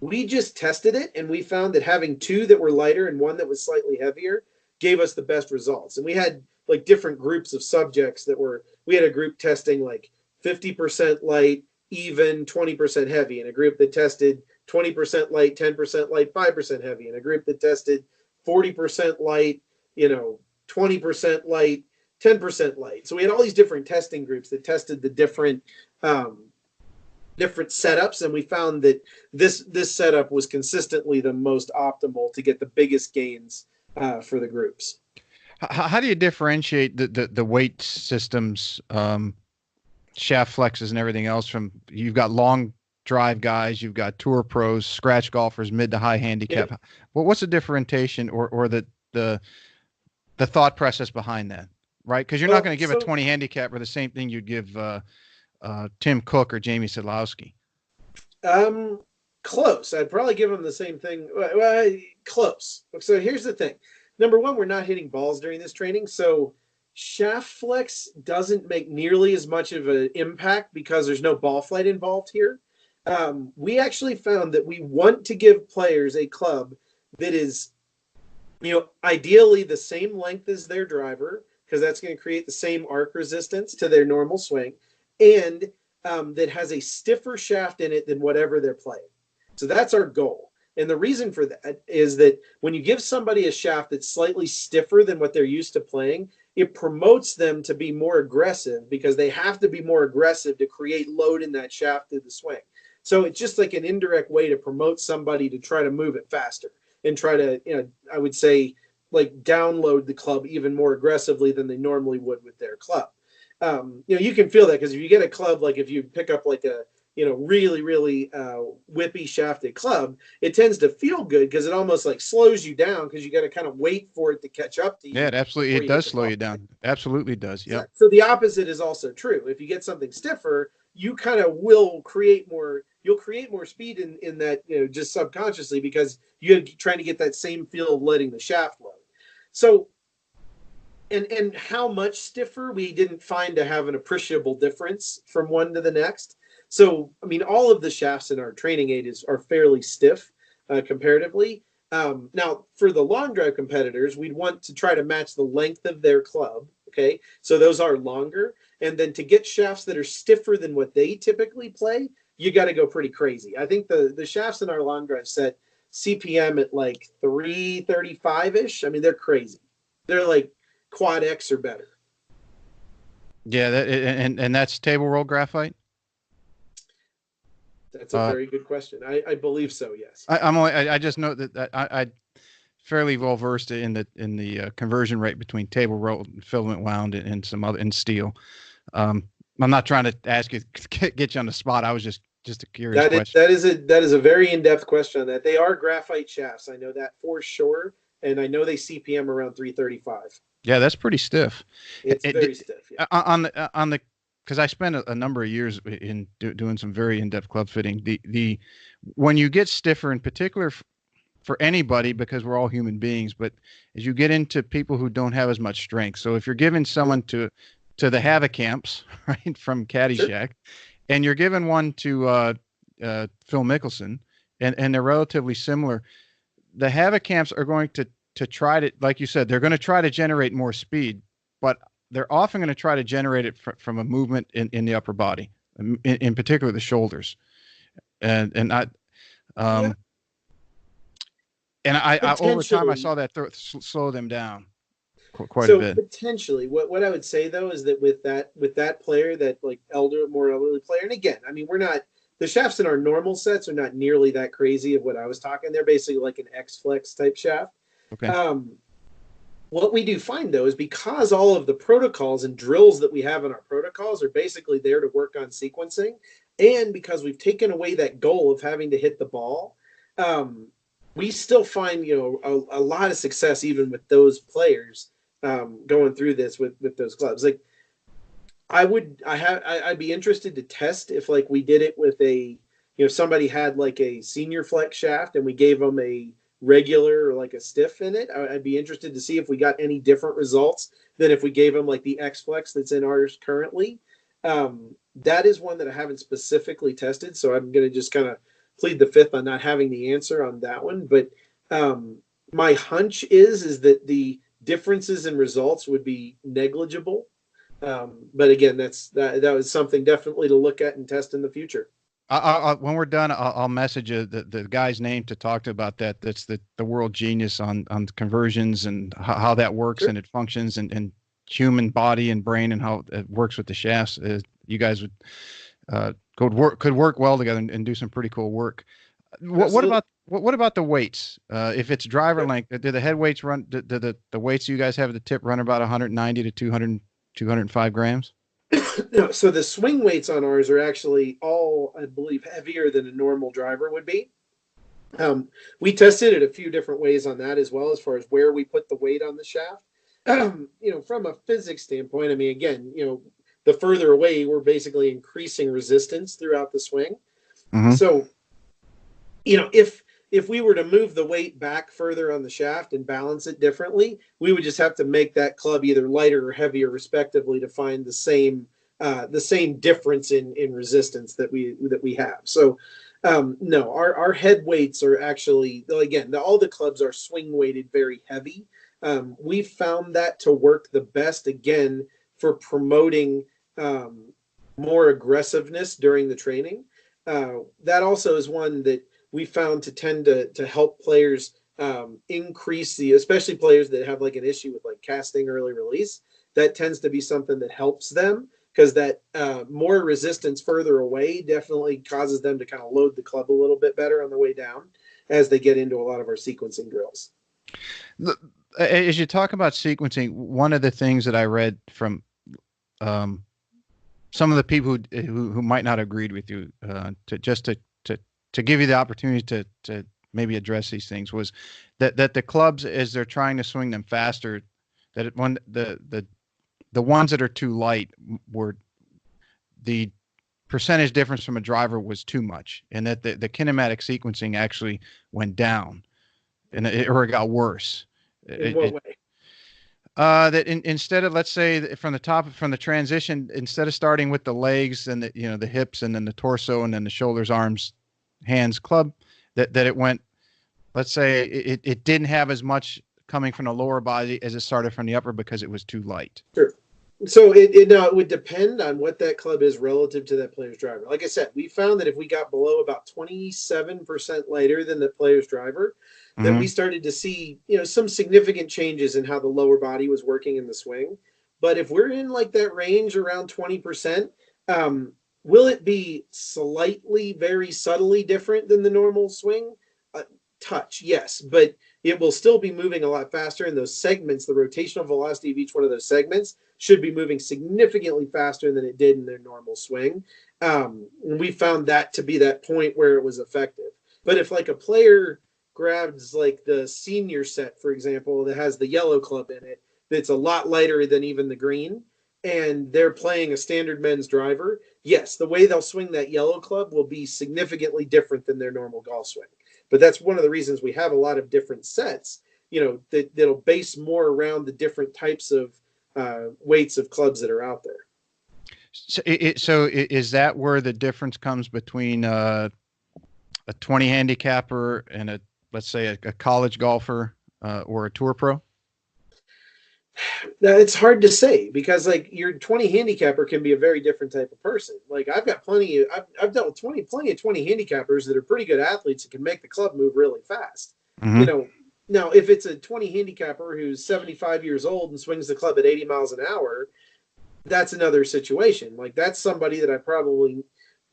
We just tested it and we found that having 2 that were lighter and 1 that was slightly heavier gave us the best results. And we had like different groups of subjects we had a group testing like 50% light, even 20% heavy, and a group that tested 20% light, 10% light, 5% heavy, and a group that tested 40% light, 20% light, 10% light. So we had all these different testing groups that tested the different setups, and we found that this setup was consistently the most optimal to get the biggest gains for the groups. How do you differentiate the weight systems, shaft flexes, and everything else from? You've got long drive guys, you've got tour pros, scratch golfers, mid to high handicap. Yep. Well, what's the differentiation or the thought process behind that, right? Because you're not going to give a 20 handicapper the same thing you'd give Tim Cook or Jamie Sadlowski. Close. I'd probably give them the same thing. Well, close. So here's the thing. Number one, we're not hitting balls during this training. So shaft flex doesn't make nearly as much of an impact because there's no ball flight involved here. We actually found that we want to give players a club that is, ideally the same length as their driver, because that's going to create the same arc resistance to their normal swing, and that has a stiffer shaft in it than whatever they're playing. So that's our goal. And the reason for that is that when you give somebody a shaft that's slightly stiffer than what they're used to playing, it promotes them to be more aggressive because they have to be more aggressive to create load in that shaft through the swing. So it's just like an indirect way to promote somebody to try to move it faster and try to, I would say, like download the club even more aggressively than they normally would with their club. You can feel that because if you get a club, like if you pick up like a, really, really whippy shafted club, it tends to feel good because it almost like slows you down because you got to kind of wait for it to catch up to you. Yeah, it does slow you down. Absolutely does. Yeah. So the opposite is also true. If you get something stiffer, you kind of will create more. You'll create more speed in that, just subconsciously because you're trying to get that same feel of letting the shaft load. So, and how much stiffer, we didn't find to have an appreciable difference from one to the next. So, I mean, all of the shafts in our training aid are fairly stiff comparatively. Now, for the long drive competitors, we'd want to try to match the length of their club. Okay, so those are longer. And then to get shafts that are stiffer than what they typically play, you got to go pretty crazy. I think the shafts in our long drive set CPM at like 335-ish. I mean, they're crazy. They're like quad X or better. Yeah, and that's table roll graphite? That's a very good question. I believe so, yes. I just know that I fairly well versed in the conversion rate between table roll and filament wound and some other in steel. I'm not trying to ask you, get you on the spot. I was just a curious question. That is a very in-depth question on that. They are graphite shafts. I know that for sure. and I know they CPM around 335. Yeah, that's pretty stiff. It's very stiff. Yeah. On the because I spent a number of years in doing some very in-depth club fitting. The when you get stiffer, in particular for anybody, because we're all human beings, but as you get into people who don't have as much strength. So if you're giving someone to the Havoc camps, right, from Caddyshack, sure, and you're giving one to Phil Mickelson, and they're relatively similar, the Havoc camps are going to try to, like you said, they're going to try to generate more speed, but they're often going to try to generate it from a movement in the upper body, in particular the shoulders, and I. Yeah. And I over time I saw that slow them down quite a bit. So potentially, what I would say though is that with that player, that like more elderly player, and again, I mean, the shafts in our normal sets are not nearly that crazy of what I was talking. They're basically like an X-Flex type shaft. Okay. What we do find though is because all of the protocols and drills that we have in our protocols are basically there to work on sequencing, and because we've taken away that goal of having to hit the ball, we still find, a lot of success even with those players going through this with those clubs. Like I'd be interested to test if like we did it with somebody had like a senior flex shaft and we gave them a regular or like a stiff in it. I'd be interested to see if we got any different results than if we gave them like the X Flex that's in ours currently. That is one that I haven't specifically tested, so I'm going to just kind of plead the fifth on not having the answer on that one. But my hunch is that the differences in results would be negligible. But again, that was something definitely to look at and test in the future. When we're done, I'll message you the guy's name to talk to about that. That's the world genius on conversions and how that works, sure, and it functions, and human body and brain and how it works with the shafts. You guys would could work well together and do some pretty cool work. What about the weights? If it's driver length, do the head weights run? Do the weights you guys have at the tip run about 190 to 200, 205 grams? No, so the swing weights on ours are actually all, I believe, heavier than a normal driver would be. We tested it a few different ways on that as well, as far as where we put the weight on the shaft. From a physics standpoint, I mean, again, the further away, we're basically increasing resistance throughout the swing. Mm-hmm. So, if we were to move the weight back further on the shaft and balance it differently, we would just have to make that club either lighter or heavier, respectively, to find the same difference in resistance that we have. So, no, our head weights are actually, again, all the clubs are swing weighted very heavy. We've found that to work the best, again, for promoting more aggressiveness during the training. That also is one that we found to tend to help players increase especially players that have like an issue with like casting early release. That tends to be something that helps them, because that more resistance further away definitely causes them to kind of load the club a little bit better on the way down as they get into a lot of our sequencing drills. As you talk about sequencing, one of the things that I read from some of the people who might not have agreed with you, to give you the opportunity to maybe address these things, was that the clubs, as they're trying to swing them faster, that the ones that are too light were the percentage difference from a driver was too much, and that the kinematic sequencing actually went down, or it got worse. In what way? That instead of, let's say, from the transition, instead of starting with the legs and the hips and then the torso and then the shoulders, arms, hands, club, that it went, let's say it didn't have as much coming from the lower body as it started from the upper because it was too light. Sure. So it would depend on what that club is relative to that player's driver. Like I said, we found that if we got below about 27% lighter than the player's driver, mm-hmm, then we started to see, some significant changes in how the lower body was working in the swing. But if we're in like that range around 20%, will it be slightly, very subtly different than the normal swing? Touch, yes, but it will still be moving a lot faster, and those segments, the rotational velocity of each one of those segments, should be moving significantly faster than it did in their normal swing. And we found that to be that point where it was effective. But if like a player grabs like the senior set, for example, that has the yellow club in it, that's a lot lighter than even the green, and they're playing a standard men's driver, yes, the way they'll swing that yellow club will be significantly different than their normal golf swing. But that's one of the reasons we have a lot of different sets, that'll base more around the different types of weights of clubs that are out there. So is that where the difference comes between a 20 handicapper and let's say a college golfer or a tour pro? Now, it's hard to say because like your 20 handicapper can be a very different type of person. Like I've got I've dealt with plenty of 20 handicappers that are pretty good athletes that can make the club move really fast. Mm-hmm. Now if it's a 20 handicapper who's 75 years old and swings the club at 80 miles an hour, that's another situation. Like that's somebody that I probably,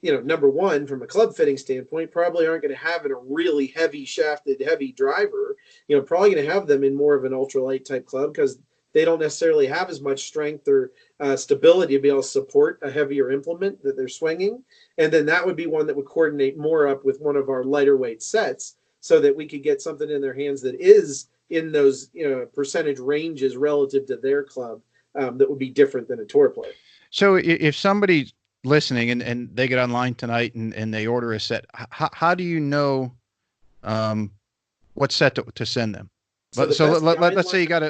number one, from a club fitting standpoint, probably aren't going to have in a really heavy shafted, heavy driver. Probably going to have them in more of an ultralight type club because they don't necessarily have as much strength or stability to be able to support a heavier implement that they're swinging. And then that would be one that would coordinate more up with one of our lighter weight sets so that we could get something in their hands that is in those percentage ranges relative to their club that would be different than a tour player. So if somebody's listening and they get online tonight and they order a set, how do you know what set to send them? So let's say you got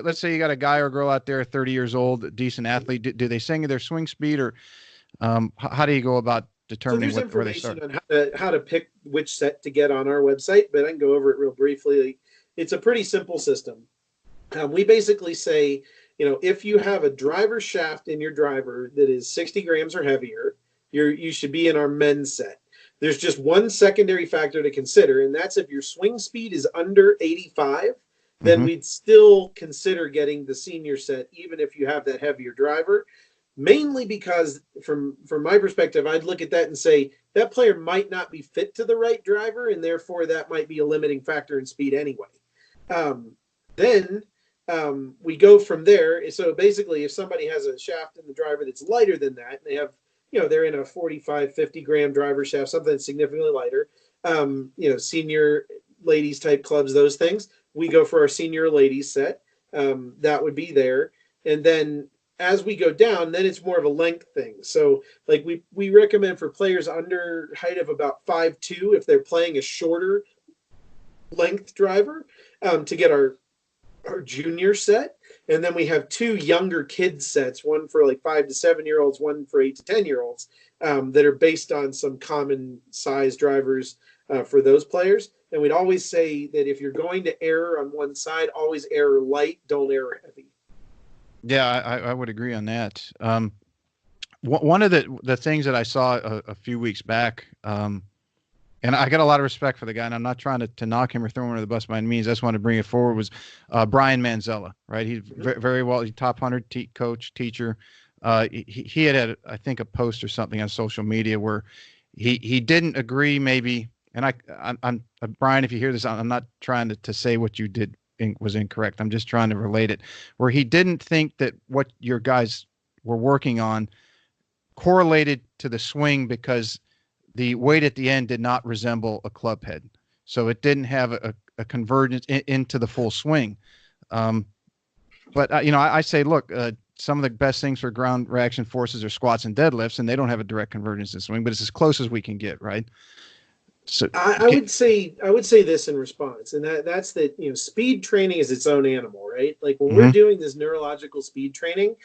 a guy or girl out there, 30 years old, a decent athlete. Do they sing their swing speed, or how do you go about determining where they start? On how to pick which set to get on our website, but I can go over it real briefly. It's a pretty simple system. We basically say, if you have a driver shaft in your driver that is 60 grams or heavier, you should be in our men's set. There's just one secondary factor to consider, and that's if your swing speed is under 85. Then we'd still consider getting the senior set, even if you have that heavier driver, mainly because from my perspective, I'd look at that and say that player might not be fit to the right driver, and therefore that might be a limiting factor in speed anyway. Then we go from there. So basically, if somebody has a shaft in the driver that's lighter than that, and they have, they're in a 45, 50 gram driver shaft, something that's significantly lighter, senior ladies type clubs, those things, we go for our senior ladies set. That would be there. And then as we go down, then it's more of a length thing. So like we recommend for players under height of about 5'2", if they're playing a shorter length driver, to get our junior set. And then we have two younger kids sets, one for like 5 to 7 year olds, one for 8 to 10 year olds, that are based on some common size drivers for those players. And we'd always say that if you're going to err on one side, always err light, don't err heavy. Yeah, I would agree on that. One of the things that I saw a few weeks back, and I got a lot of respect for the guy, and I'm not trying to knock him or throw him under the bus by any means. I just want to bring it forward, was Brian Manzella, right? He's very well, he's top 100 coach, teacher. He had, I think, a post or something on social media where he didn't agree maybe. And I'm Brian, if you hear this, I'm not trying to say what you did was incorrect. I'm just trying to relate it, where he didn't think that what your guys were working on correlated to the swing because the weight at the end did not resemble a club head. So it didn't have a convergence into the full swing. But I say, look, some of the best things for ground reaction forces are squats and deadlifts, and they don't have a direct convergence in swing, but it's as close as we can get, right? So I would say this in response, and that's that, speed training is its own animal, right? Like when we're doing this neurological speed training,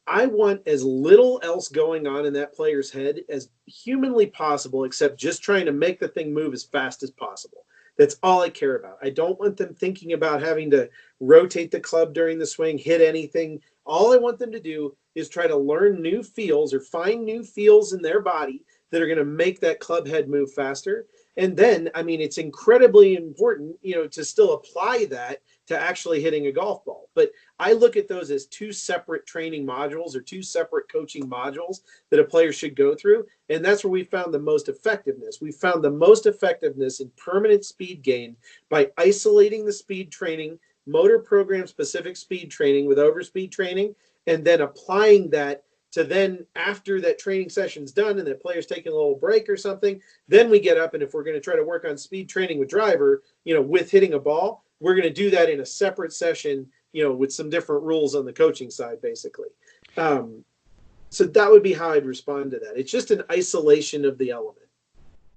I want as little else going on in that player's head as humanly possible, except just trying to make the thing move as fast as possible. That's all I care about. I don't want them thinking about having to rotate the club during the swing, hit anything. All I want them to do is try to learn new feels or find new feels in their body that are going to make that club head move faster. And then, it's incredibly important, to still apply that to actually hitting a golf ball. But I look at those as two separate training modules or two separate coaching modules that a player should go through. And that's where we found the most effectiveness. We found the most effectiveness in permanent speed gain by isolating the speed training, motor program specific speed training with Overspeed training, and then applying that to then, after that training session's done and that player's taking a little break or something, then we get up, and if we're going to try to work on speed training with driver, with hitting a ball, we're going to do that in a separate session, with some different rules on the coaching side, basically. So that would be how I'd respond to that. It's just an isolation of the element.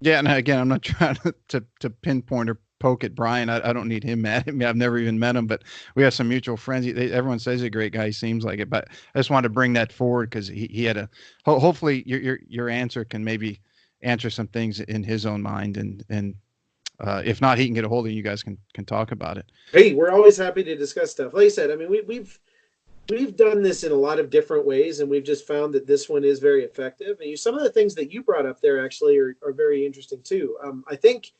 Yeah, and again, I'm not trying to pinpoint or poke at Brian. I don't need him mad at me. I've never even met him, but we have some mutual friends. Everyone says he's a great guy. He seems like it, but I just wanted to bring that forward because he had hopefully your answer can maybe answer some things in his own mind, and if not, he can get a hold of you. You guys can talk about it. Hey, we're always happy to discuss stuff. Like I said, I mean, we've done this in a lot of different ways, and we've just found that this one is very effective. And some of the things that you brought up there actually are very interesting too. I think,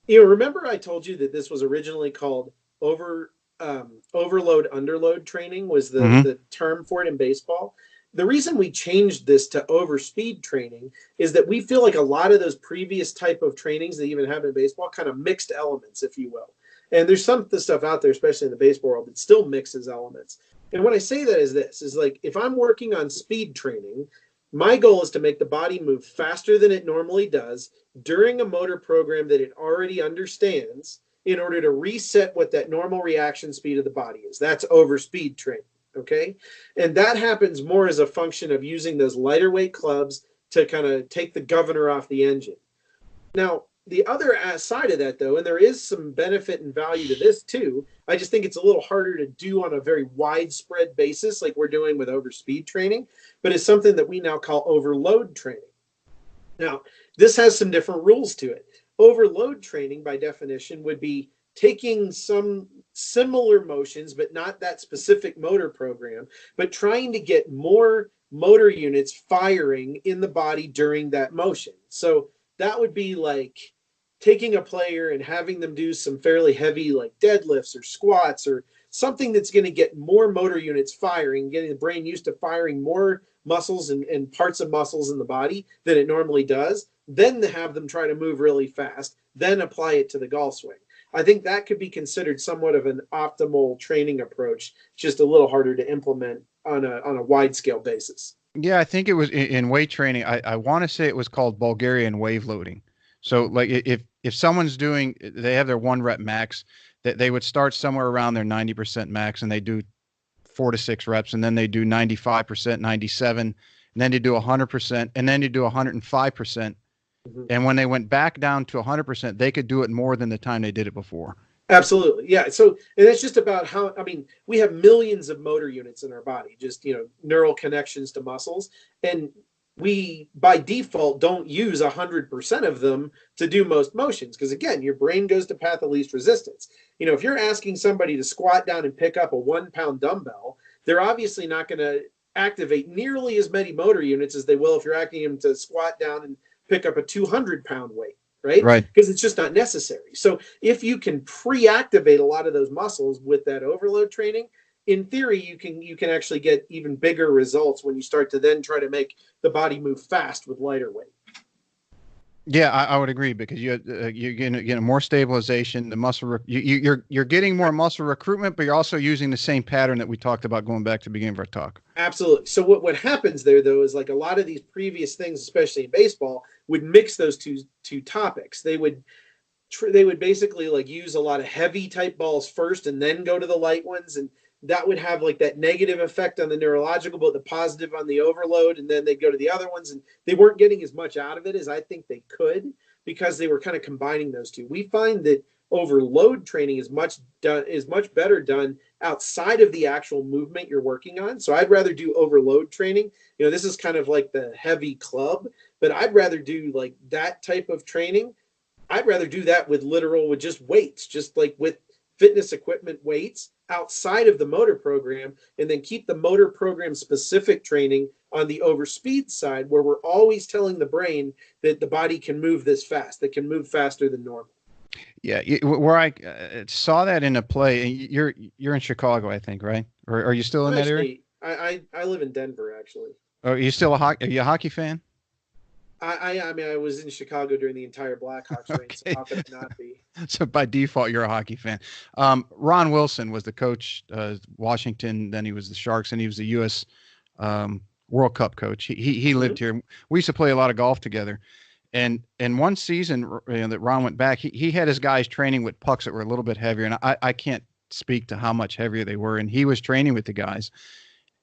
remember I told you that this was originally called overload underload training was the term for it in baseball. The reason we changed this to overspeed training is that we feel like a lot of those previous type of trainings that even have in baseball kind of mixed elements, if you will. And there's some of the stuff out there, especially in the baseball world, that still mixes elements. And when I say that is like, if I'm working on speed training, my goal is to make the body move faster than it normally does during a motor program that it already understands in order to reset what that normal reaction speed of the body is. That's overspeed training, okay? And that happens more as a function of using those lighter weight clubs to kind of take the governor off the engine. Now, the other side of that, though, and there is some benefit and value to this too, I just think it's a little harder to do on a very widespread basis like we're doing with overspeed training, but it's something that we now call overload training. Now, this has some different rules to it. Overload training, by definition, would be taking some similar motions, but not that specific motor program, but trying to get more motor units firing in the body during that motion. So that would be like taking a player and having them do some fairly heavy like deadlifts or squats or something that's going to get more motor units firing, getting the brain used to firing more muscles and parts of muscles in the body than it normally does, then to have them try to move really fast, then apply it to the golf swing. I think that could be considered somewhat of an optimal training approach, just a little harder to implement on a wide scale basis. Yeah, I think it was in weight training. I want to say it was called Bulgarian wave loading. So like if someone's they have their 1 rep max, that they would start somewhere around their 90% max, and they do 4 to 6 reps, and then they do 95%, 97, and then they do 100%, and then you do 105%. Mm-hmm. And when they went back down to 100%, they could do it more than the time they did it before. Absolutely. Yeah. So, and it's just about we have millions of motor units in our body, just, neural connections to muscles. And we, by default, don't use 100% of them to do most motions. Because again, your brain goes to path of least resistance. If you're asking somebody to squat down and pick up a 1-pound dumbbell, they're obviously not going to activate nearly as many motor units as they will if you're asking them to squat down and pick up a 200-pound weight. Right? Because it's just not necessary. So if you can pre-activate a lot of those muscles with that overload training, in theory, you can actually get even bigger results when you start to then try to make the body move fast with lighter weight. Yeah, I would agree, because you're getting more stabilization. The muscle you're getting more muscle recruitment, but you're also using the same pattern that we talked about going back to the beginning of our talk. Absolutely. So what happens there, though, is like a lot of these previous things, especially in baseball, would mix those two topics. They would basically like use a lot of heavy type balls first and then go to the light ones, and that would have like that negative effect on the neurological, but the positive on the overload. And then they'd go to the other ones, and they weren't getting as much out of it as I think they could, because they were kind of combining those two. We find that overload training is much better done outside of the actual movement you're working on. So I'd rather do overload training. This is kind of like the heavy club, but I'd rather do like that type of training. I'd rather do that with just weights, just like with fitness equipment weights outside of the motor program, and then keep the motor program specific training on the overspeed side, where we're always telling the brain that the body can move this fast, that can move faster than normal. Yeah, where I saw that in a play, and you're in Chicago, I think, right? Or are you still in that area? I live in Denver, actually. Oh, are you still are you a hockey fan? I mean, I was in Chicago during the entire Blackhawks reign, so how could I not be? So by default, you're a hockey fan. Ron Wilson was the coach, Washington, then he was the Sharks, and he was the U.S. World Cup coach. He lived here. We used to play a lot of golf together. And one season, that Ron went back, he had his guys training with pucks that were a little bit heavier. And I can't speak to how much heavier they were. And he was training with the guys.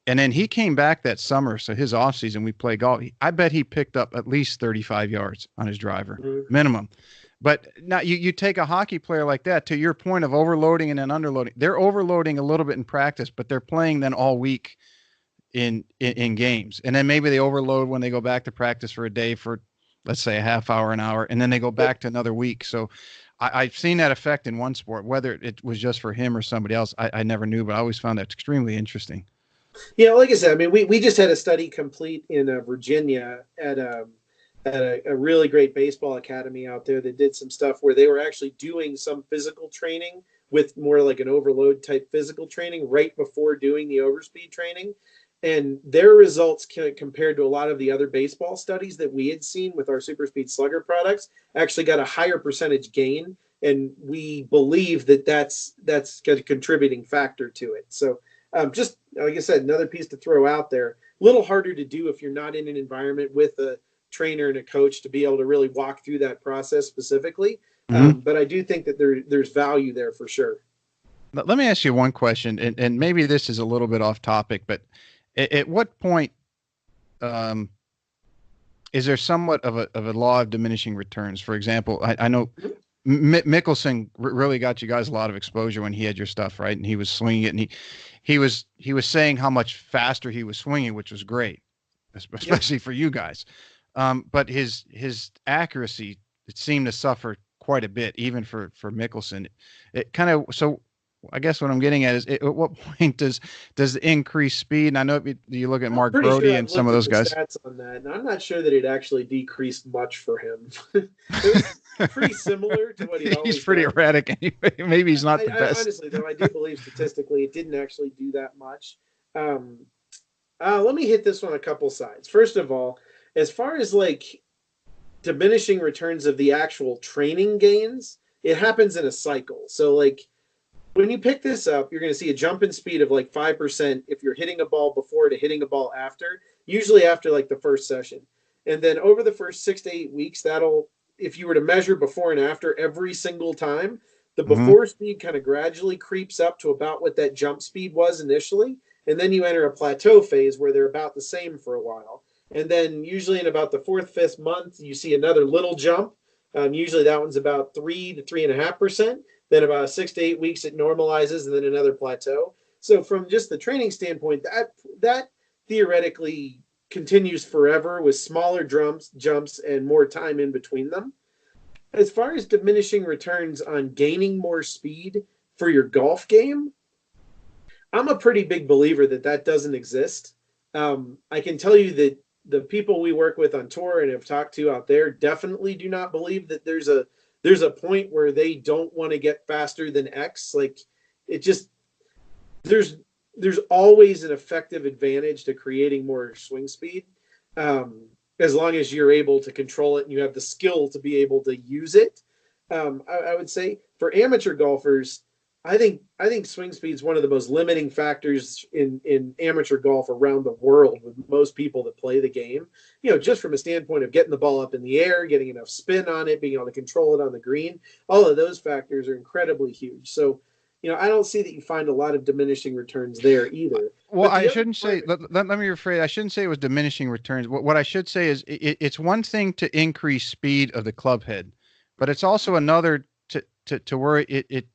And then he came back that summer. So his off season, we played golf. I bet he picked up at least 35 yards on his driver, minimum. But now you take a hockey player like that, to your point of overloading and then underloading. They're overloading a little bit in practice, but they're playing then all week in games. And then maybe they overload when they go back to practice for a day for, let's say, a half hour, an hour, and then they go back to another week. So I've seen that effect in one sport. Whether it was just for him or somebody else, I never knew, but I always found that extremely interesting. Yeah, like I said, I mean, we just had a study complete in Virginia at a really great baseball academy out there that did some stuff where they were actually doing some physical training with more like an overload type physical training right before doing the overspeed training. And their results compared to a lot of the other baseball studies that we had seen with our SuperSpeed Slugger products actually got a higher percentage gain. And we believe that that's a contributing factor to it. So just like I said, another piece to throw out there. A little harder to do if you're not in an environment with a trainer and a coach to be able to really walk through that process specifically. But I do think that there's value there for sure. Let me ask you one question, and maybe this is a little bit off topic, but at what point is there somewhat of a law of diminishing returns? For example, I know Mickelson really got you guys a lot of exposure when he had your stuff, right? And he was swinging it, and he was saying how much faster he was swinging, which was great, especially for you guys. But his accuracy, it seemed to suffer quite a bit, even for Mickelson. It kind of, so I guess what I'm getting at is, at what point does the increased speed? And I know you look at Mark Brody and some of those guys. Stats on that, and I'm not sure that it actually decreased much for him. It was pretty similar to what he's pretty erratic anyway. Maybe he's not the best. Honestly, though, I do believe statistically it didn't actually do that much. Let me hit this on a couple sides. First of all, as far as like diminishing returns of the actual training gains, it happens in a cycle. So like, when you pick this up, you're going to see a jump in speed of like 5% if you're hitting a ball before to hitting a ball after, usually after like the first session. And then over the first 6 to 8 weeks, that'll, if you were to measure before and after every single time, the before speed kind of gradually creeps up to about what that jump speed was initially. And then you enter a plateau phase where they're about the same for a while. And then usually in about the 4th, 5th month, you see another little jump. Usually that one's about 3 to 3.5%. Then about 6 to 8 weeks, it normalizes, and then another plateau. So from just the training standpoint, that theoretically continues forever with smaller jumps and more time in between them. As far as diminishing returns on gaining more speed for your golf game, I'm a pretty big believer that doesn't exist. I can tell you that the people we work with on tour and have talked to out there definitely do not believe that there's a point where they don't want to get faster than X. Like, it just, there's always an effective advantage to creating more swing speed. As long as you're able to control it and you have the skill to be able to use it. I would say for amateur golfers, I think swing speed is one of the most limiting factors in amateur golf around the world with most people that play the game. You know, just from a standpoint of getting the ball up in the air, getting enough spin on it, being able to control it on the green, all of those factors are incredibly huge. So, you know, I don't see that you find a lot of diminishing returns there either. Well, I shouldn't say, let me rephrase. I shouldn't say it was diminishing returns. What I should say is it's one thing to increase speed of the club head, but it's also another to where it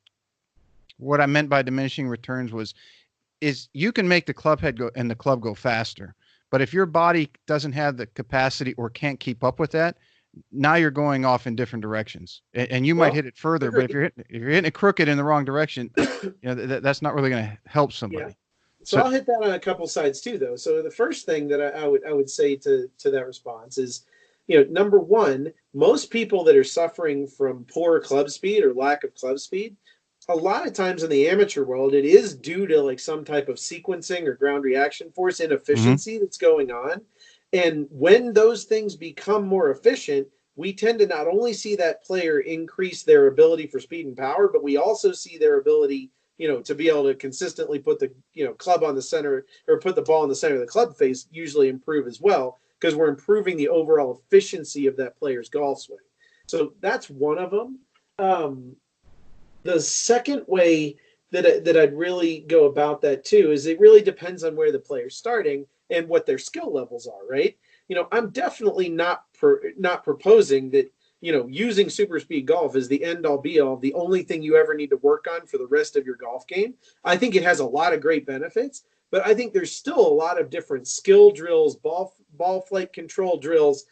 what I meant by diminishing returns is you can make the club head go and the club go faster, but if your body doesn't have the capacity or can't keep up with that, now you're going off in different directions, and you might hit it further. But if you're hitting it crooked in the wrong direction, you know that's not really going to help somebody. Yeah. So I'll hit that on a couple sides too, though. So the first thing that I would say to that response is, you know, number one, most people that are suffering from poor club speed or lack of club speed, a lot of times in the amateur world, it is due to like some type of sequencing or ground reaction force inefficiency that's going on. And when those things become more efficient, we tend to not only see that player increase their ability for speed and power, but we also see their ability to be able to consistently put the, club on the center, or put the ball in the center of the club face, usually improve as well, because we're improving the overall efficiency of that player's golf swing. So that's one of them. The second way that I'd really go about that too is it really depends on where the player's starting and what their skill levels are, right? I'm definitely not proposing that, using SuperSpeed Golf is the end all be all, the only thing you ever need to work on for the rest of your golf game. I think it has a lot of great benefits, but I think there's still a lot of different skill drills, ball flight control drills,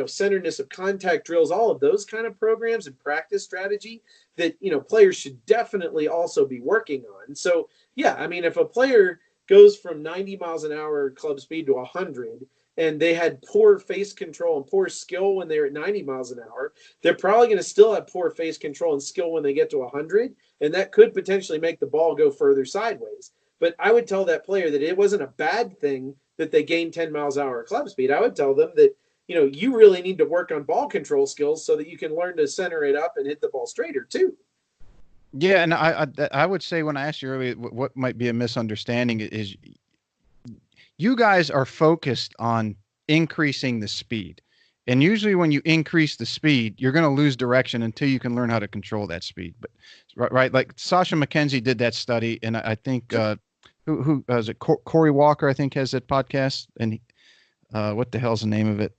centeredness of contact drills, all of those kind of programs and practice strategy that, players should definitely also be working on. So, yeah, I mean, if a player goes from 90 miles an hour club speed to 100, and they had poor face control and poor skill when they're at 90 miles an hour, they're probably going to still have poor face control and skill when they get to 100, and that could potentially make the ball go further sideways. But I would tell that player that it wasn't a bad thing that they gained 10 miles an hour club speed. I would tell them that, you really need to work on ball control skills so that you can learn to center it up and hit the ball straighter too. Yeah, and I would say, when I asked you earlier what might be a misunderstanding, is you guys are focused on increasing the speed. And usually when you increase the speed, you're going to lose direction until you can learn how to control that speed. But right, like Sasha McKenzie did that study, and I think who is it? Corey Walker, I think, has that podcast. And what the hell's the name of it?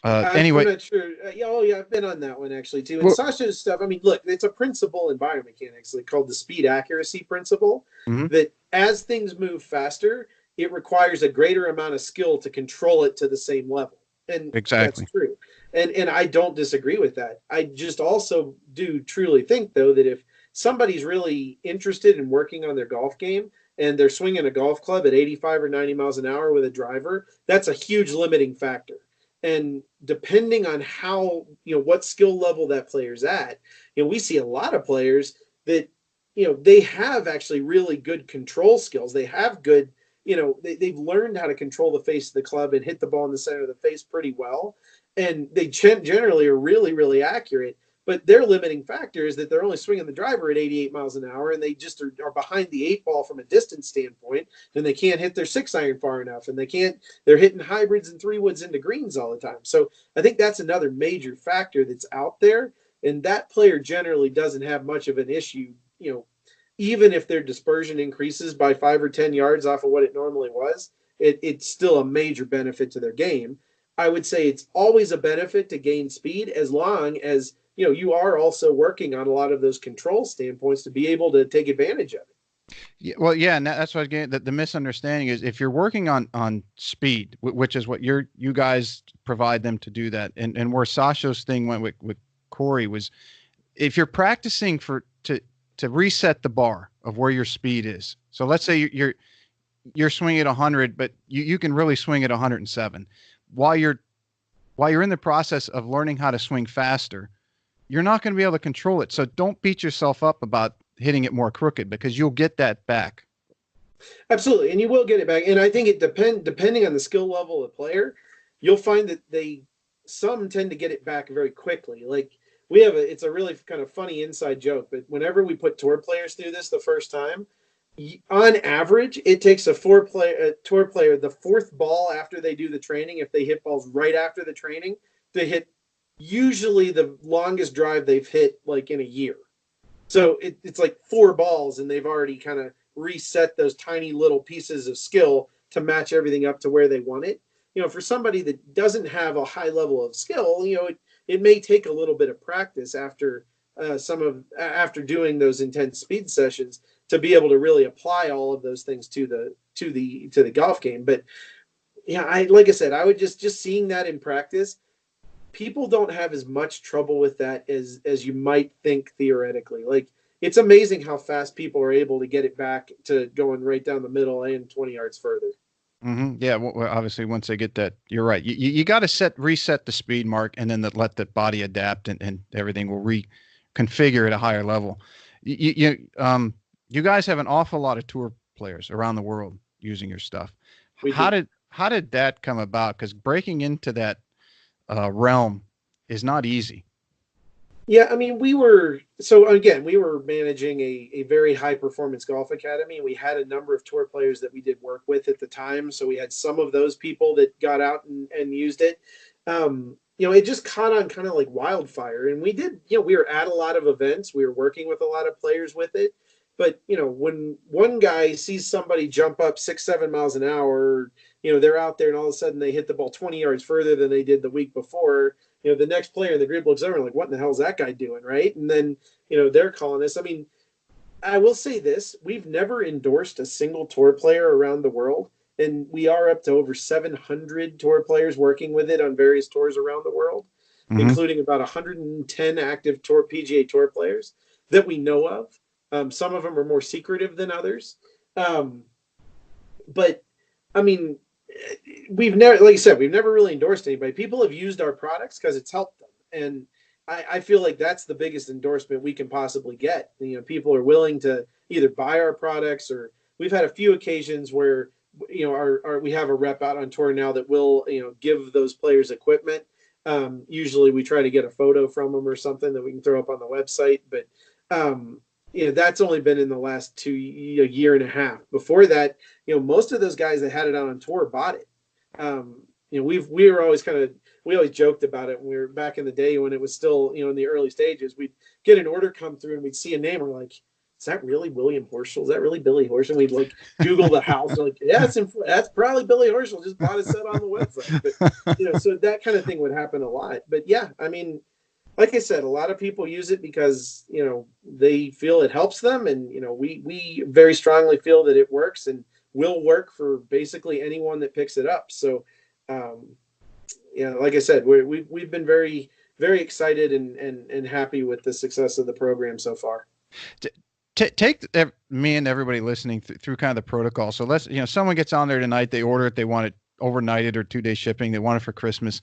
Anyway, I'm not sure. Yeah, I've been on that one actually too. And Sasha's stuff, I mean, look, it's a principle in biomechanics called the speed accuracy principle, that as things move faster, it requires a greater amount of skill to control it to the same level. And exactly. That's true. And I don't disagree with that. I just also do truly think, though, that if somebody's really interested in working on their golf game and they're swinging a golf club at 85 or 90 miles an hour with a driver, that's a huge limiting factor. And depending on how, what skill level that player's at, we see a lot of players that, they have actually really good control skills. They have good, they've learned how to control the face of the club and hit the ball in the center of the face pretty well. And they generally are really, really accurate. But their limiting factor is that they're only swinging the driver at 88 miles an hour, and they just are behind the 8 ball from a distance standpoint, and they can't hit their 6-iron far enough, and they're hitting hybrids and 3-woods into greens all the time. So I think that's another major factor that's out there, and that player generally doesn't have much of an issue, even if their dispersion increases by 5 or 10 yards off of what it normally was, it's still a major benefit to their game. I would say it's always a benefit to gain speed as long as you are also working on a lot of those control standpoints to be able to take advantage of it. Yeah, well, yeah, and that's what I was getting. The misunderstanding is, if you're working on speed, which is what you guys provide them to do that, and where Sasha's thing went with Corey was, if you're practicing to reset the bar of where your speed is. So let's say you're swinging at 100, but you can really swing at 107. While you're in the process of learning how to swing faster, you're not going to be able to control it. So don't beat yourself up about hitting it more crooked, because you'll get that back. Absolutely. And you will get it back. And I think it depending on the skill level of the player, you'll find that some tend to get it back very quickly. Like it's a really kind of funny inside joke, but whenever we put tour players through this the first time, on average, it takes a tour player, the 4th ball after they do the training, if they hit balls right after the training, to hit usually the longest drive they've hit in a year. So it's like 4 balls, and they've already kind of reset those tiny little pieces of skill to match everything up to where they want it. For somebody that doesn't have a high level of skill, it may take a little bit of practice after doing those intense speed sessions to be able to really apply all of those things to the golf game. But yeah, like I said, I would just seeing that in practice, people don't have as much trouble with that as you might think theoretically. It's amazing how fast people are able to get it back to going right down the middle and 20 yards further. Mm-hmm. Yeah, well, obviously, once they get that, you're right. You got to reset the speed mark, and then let the body adapt, and everything will reconfigure at a higher level. You guys have an awful lot of tour players around the world using your stuff. How did that come about? Because breaking into that realm is not easy. Yeah, I mean, we were managing a very high performance golf academy. We had a number of tour players that we did work with at the time. So we had some of those people that got out and used it. It just caught on kind of like wildfire. And we did, we were at a lot of events. We were working with a lot of players with it. But, when one guy sees somebody jump up 6, 7 miles an hour, they're out there and all of a sudden they hit the ball 20 yards further than they did the week before. The next player in the group looks over and like, what in the hell is that guy doing? Right. And then, they're calling us. I mean, I will say this, we've never endorsed a single tour player around the world. And we are up to over 700 tour players working with it on various tours around the world, Mm-hmm. including about 110 active PGA Tour players that we know of. Some of them are more secretive than others. Um, but I mean, we've never, like I said, we've never really endorsed anybody. People have used our products because it's helped them, and I feel like that's the biggest endorsement we can possibly get. People are willing to either buy our products, or we've had a few occasions where we have a rep out on tour now that will give those players equipment. Usually, we try to get a photo from them or something that we can throw up on the website, but that's only been in the last a year and a half. Before that, most of those guys that had it out on tour bought it. We were always we always joked about it when we were back in the day when it was still, in the early stages. We'd get an order come through and we'd see a name. We're like, is that really William Horschel? Is that really Billy Horschel? And we'd like Google the house. We're like, yeah, that's probably Billy Horschel. Just bought a set on the website. But, so that kind of thing would happen a lot. But yeah, I mean, like I said, a lot of people use it because they feel it helps them, and we very strongly feel that it works and will work for basically anyone that picks it up. So, like I said, we've been very very excited and happy with the success of the program so far. Take me and everybody listening through kind of the protocol. So let's, someone gets on there tonight, they order it, they want it overnighted or 2-day shipping, they want it for Christmas.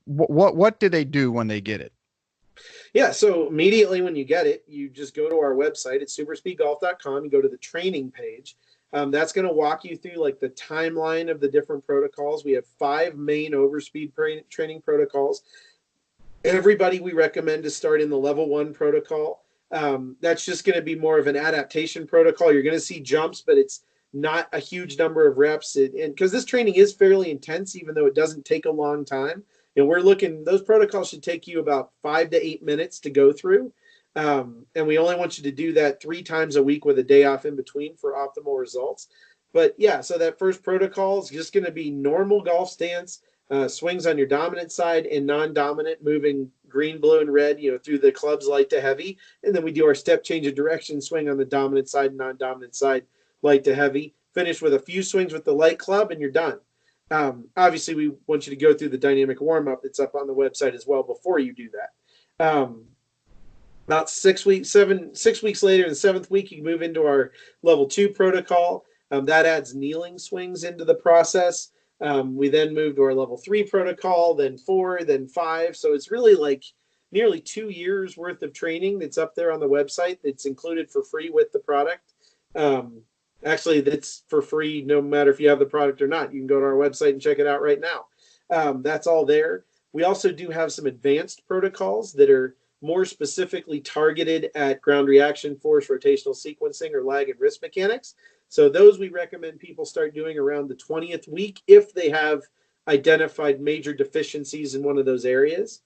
What do they do when they get it? Yeah, so immediately when you get it, you just go to our website at superspeedgolf.com. You go to the training page. That's going to walk you through like the timeline of the different protocols. We have 5 main overspeed training protocols. Everybody we recommend to start in the level 1 protocol. That's just going to be more of an adaptation protocol. You're going to see jumps, but it's not a huge number of reps. And because this training is fairly intense, even though it doesn't take a long time. We're looking, those protocols should take you about 5 to 8 minutes to go through. And we only want you to do that 3 times a week with a day off in between for optimal results. But yeah, so that first protocol is just going to be normal golf stance, swings on your dominant side and non-dominant, moving green, blue, and red, through the clubs light to heavy. And then we do our step change of direction, swing on the dominant side, non-dominant side, light to heavy. Finish with a few swings with the light club, and you're done. Obviously, we want you to go through the dynamic warm-up that's up on the website as well before you do that. About 6 weeks later, in the 7th week, you move into our level 2 protocol. That adds kneeling swings into the process. We then move to our level 3 protocol, then 4, then 5. So it's really like nearly 2 years worth of training that's up there on the website that's included for free with the product. Actually, that's for free no matter if you have the product or not. You can go to our website and check it out right now. That's all there. We also do have some advanced protocols that are more specifically targeted at ground reaction force, rotational sequencing, or lag and wrist mechanics. So those we recommend people start doing around the 20th week if they have identified major deficiencies in one of those areas.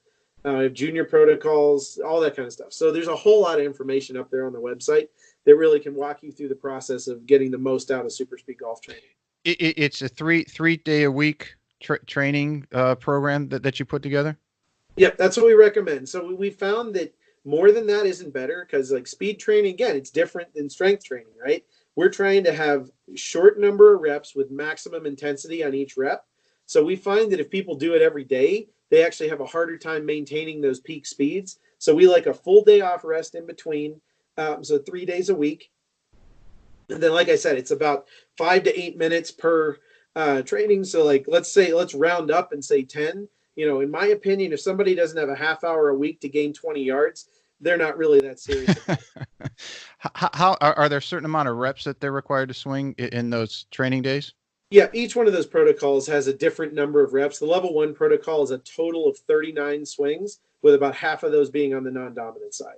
Junior protocols, all that kind of stuff. So there's a whole lot of information up there on the website that really can walk you through the process of getting the most out of SuperSpeed Golf Training. It's a three day a week training program that you put together. Yep, that's what we recommend. So we found that more than that isn't better, because like speed training, again, it's different than strength training, right? We're trying to have short number of reps with maximum intensity on each rep. So we find that if people do it every day, they actually have a harder time maintaining those peak speeds. So we like a full day off rest in between. So 3 days a week. And then, like I said, it's about 5 to 8 minutes per training. So like, let's round up and say 10. In my opinion, if somebody doesn't have a half hour a week to gain 20 yards, they're not really that serious. How are there a certain amount of reps that they're required to swing in those training days? Yeah, each one of those protocols has a different number of reps. The level 1 protocol is a total of 39 swings, with about half of those being on the non-dominant side.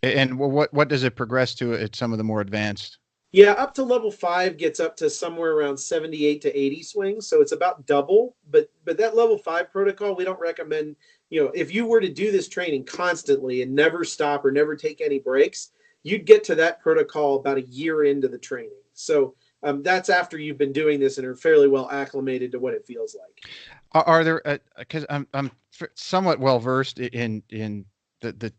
And what does it progress to at some of the more advanced? Yeah, up to level 5 gets up to somewhere around 78 to 80 swings, so it's about double. But that level 5 protocol, we don't recommend. If you were to do this training constantly and never stop or never take any breaks, you'd get to that protocol about a year into the training. So that's after you've been doing this and are fairly well acclimated to what it feels like. Are there, because I'm somewhat well versed in the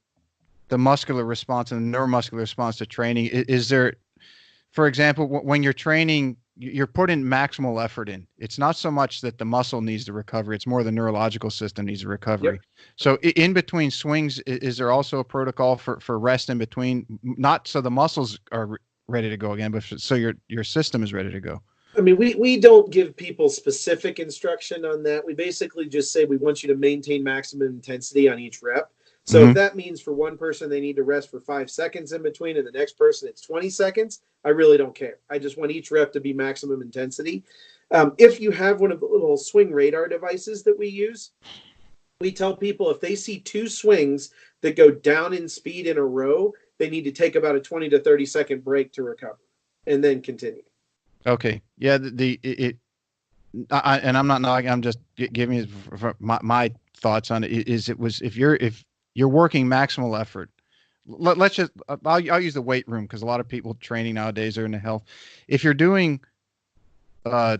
muscular response and the neuromuscular response to training. Is there, for example, when you're training, you're putting maximal effort in. It's not so much that the muscle needs to recover; it's more the neurological system needs a recovery. Yep. So in between swings, is there also a protocol for rest in between? Not so the muscles are ready to go again, but so your system is ready to go. I mean, we don't give people specific instruction on that. We basically just say we want you to maintain maximum intensity on each rep. So if that means for one person they need to rest for 5 seconds in between and the next person it's 20 seconds, I really don't care. I just want each rep to be maximum intensity. If you have one of the little swing radar devices that we use, we tell people if they see 2 swings that go down in speed in a row, they need to take about a 20 to 30 second break to recover and then continue. Okay. Yeah. And I'm not knocking. I'm just giving you my thoughts on it. If you're working maximal effort, let's just I'll use the weight room because a lot of people training nowadays are in the health. If you're doing maxing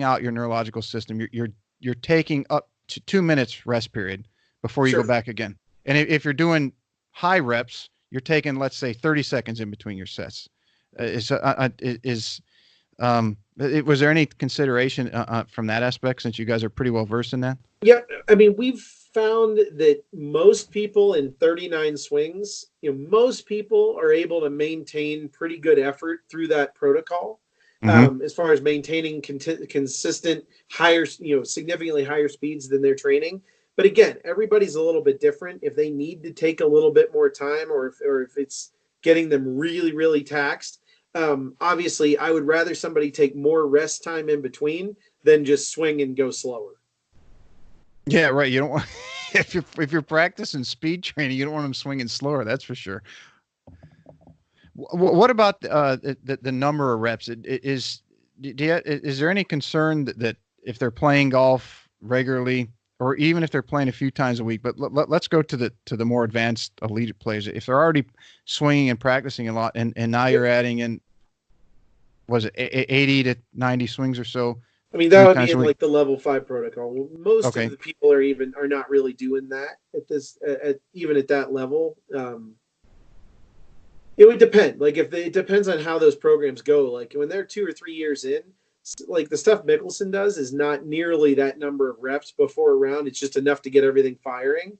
out your neurological system, you're taking up to 2 minutes rest period before you go back again. And if you're doing high reps, you're taking, let's say, 30 seconds in between your sets. Was there any consideration from that aspect, since you guys are pretty well versed in that? Yeah, I mean, we've found that most people in 39 swings, most people are able to maintain pretty good effort through that protocol. As far as maintaining consistent higher, significantly higher speeds than their training. But again, everybody's a little bit different. If they need to take a little bit more time, or if it's getting them really, really taxed, obviously I would rather somebody take more rest time in between than just swing and go slower. Yeah, right. You don't want if you're practicing speed training, you don't want them swinging slower. That's for sure. What about the number of reps? Is there any concern that if they're playing golf regularly, or even if they're playing a few times a week, but let's go to the more advanced elite players. If they're already swinging and practicing a lot, and now you're adding in, was it 80 to 90 swings or so? I mean, that would be in like the level 5 protocol. Most of the people are not really doing that even at that level. It would depend. Like it depends on how those programs go. Like when they're 2 or 3 years in, like the stuff Mickelson does is not nearly that number of reps before a round. It's just enough to get everything firing.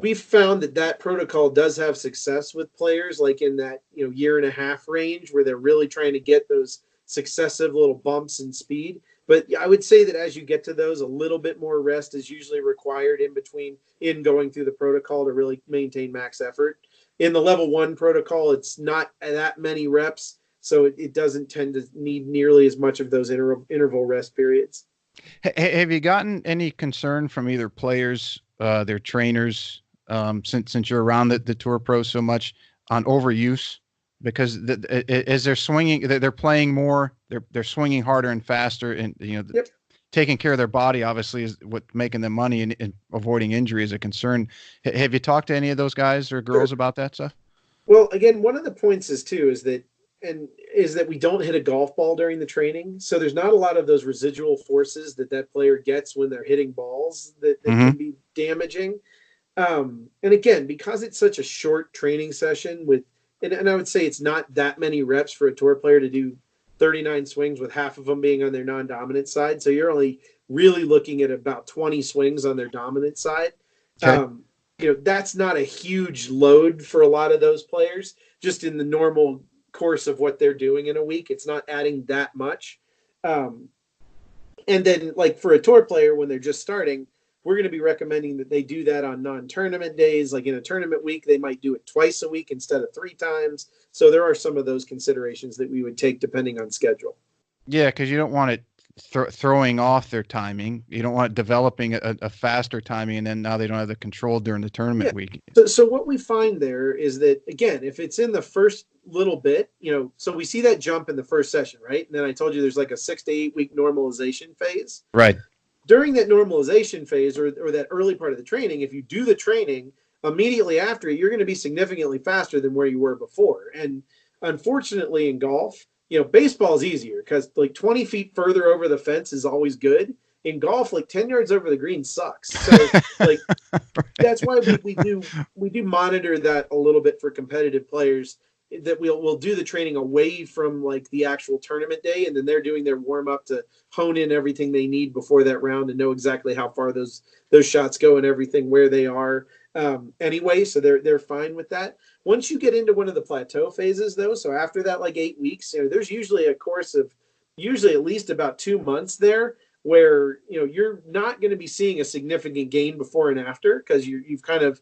We've found that protocol does have success with players like in that year and a half range where they're really trying to get those successive little bumps in speed. But I would say that as you get to those, a little bit more rest is usually required in going through the protocol to really maintain max effort. In the level 1 protocol, it's not that many reps, so it doesn't tend to need nearly as much of those interval rest periods. Have you gotten any concern from either players, their trainers, since you're around the tour pros so much, on overuse? Because as they're swinging, they're playing more, they're swinging harder and faster, and taking care of their body obviously is what's making them money, and avoiding injury is a concern. Have you talked to any of those guys or girls about that stuff? Well, again, one of the points is that we don't hit a golf ball during the training, so there's not a lot of those residual forces that player gets when they're hitting balls that can be damaging. And again, because it's such a short training session and I would say it's not that many reps for a tour player to do 39 swings, with half of them being on their non-dominant side. So you're only really looking at about 20 swings on their dominant side. Okay. That's not a huge load for a lot of those players, just in the normal course of what they're doing in a week. It's not adding that much. And then like for a tour player, when they're just starting, we're going to be recommending that they do that on non-tournament days. Like in a tournament week, they might do it twice a week instead of 3 times. So there are some of those considerations that we would take depending on schedule. Yeah, because you don't want it throwing off their timing. You don't want it developing a faster timing, and then now they don't have the control during the tournament week. So what we find there is that, again, if it's in the first little bit, so we see that jump in the first session, right? And then I told you there's like a 6 to 8 week normalization phase. Right. During that normalization phase or that early part of the training, if you do the training immediately after it, you're going to be significantly faster than where you were before. And unfortunately in golf, baseball is easier because like 20 feet further over the fence is always good. In golf, like 10 yards over the green sucks. So like that's why we do monitor that a little bit for competitive players, that we'll do the training away from like the actual tournament day, and then they're doing their warm up to hone in everything they need before that round and know exactly how far those shots go and everything where they are anyway. So they're fine with that. Once you get into one of the plateau phases though, so after that like 8 weeks, there's usually a course of usually at least about 2 months there where you're not going to be seeing a significant gain before and after, because you've kind of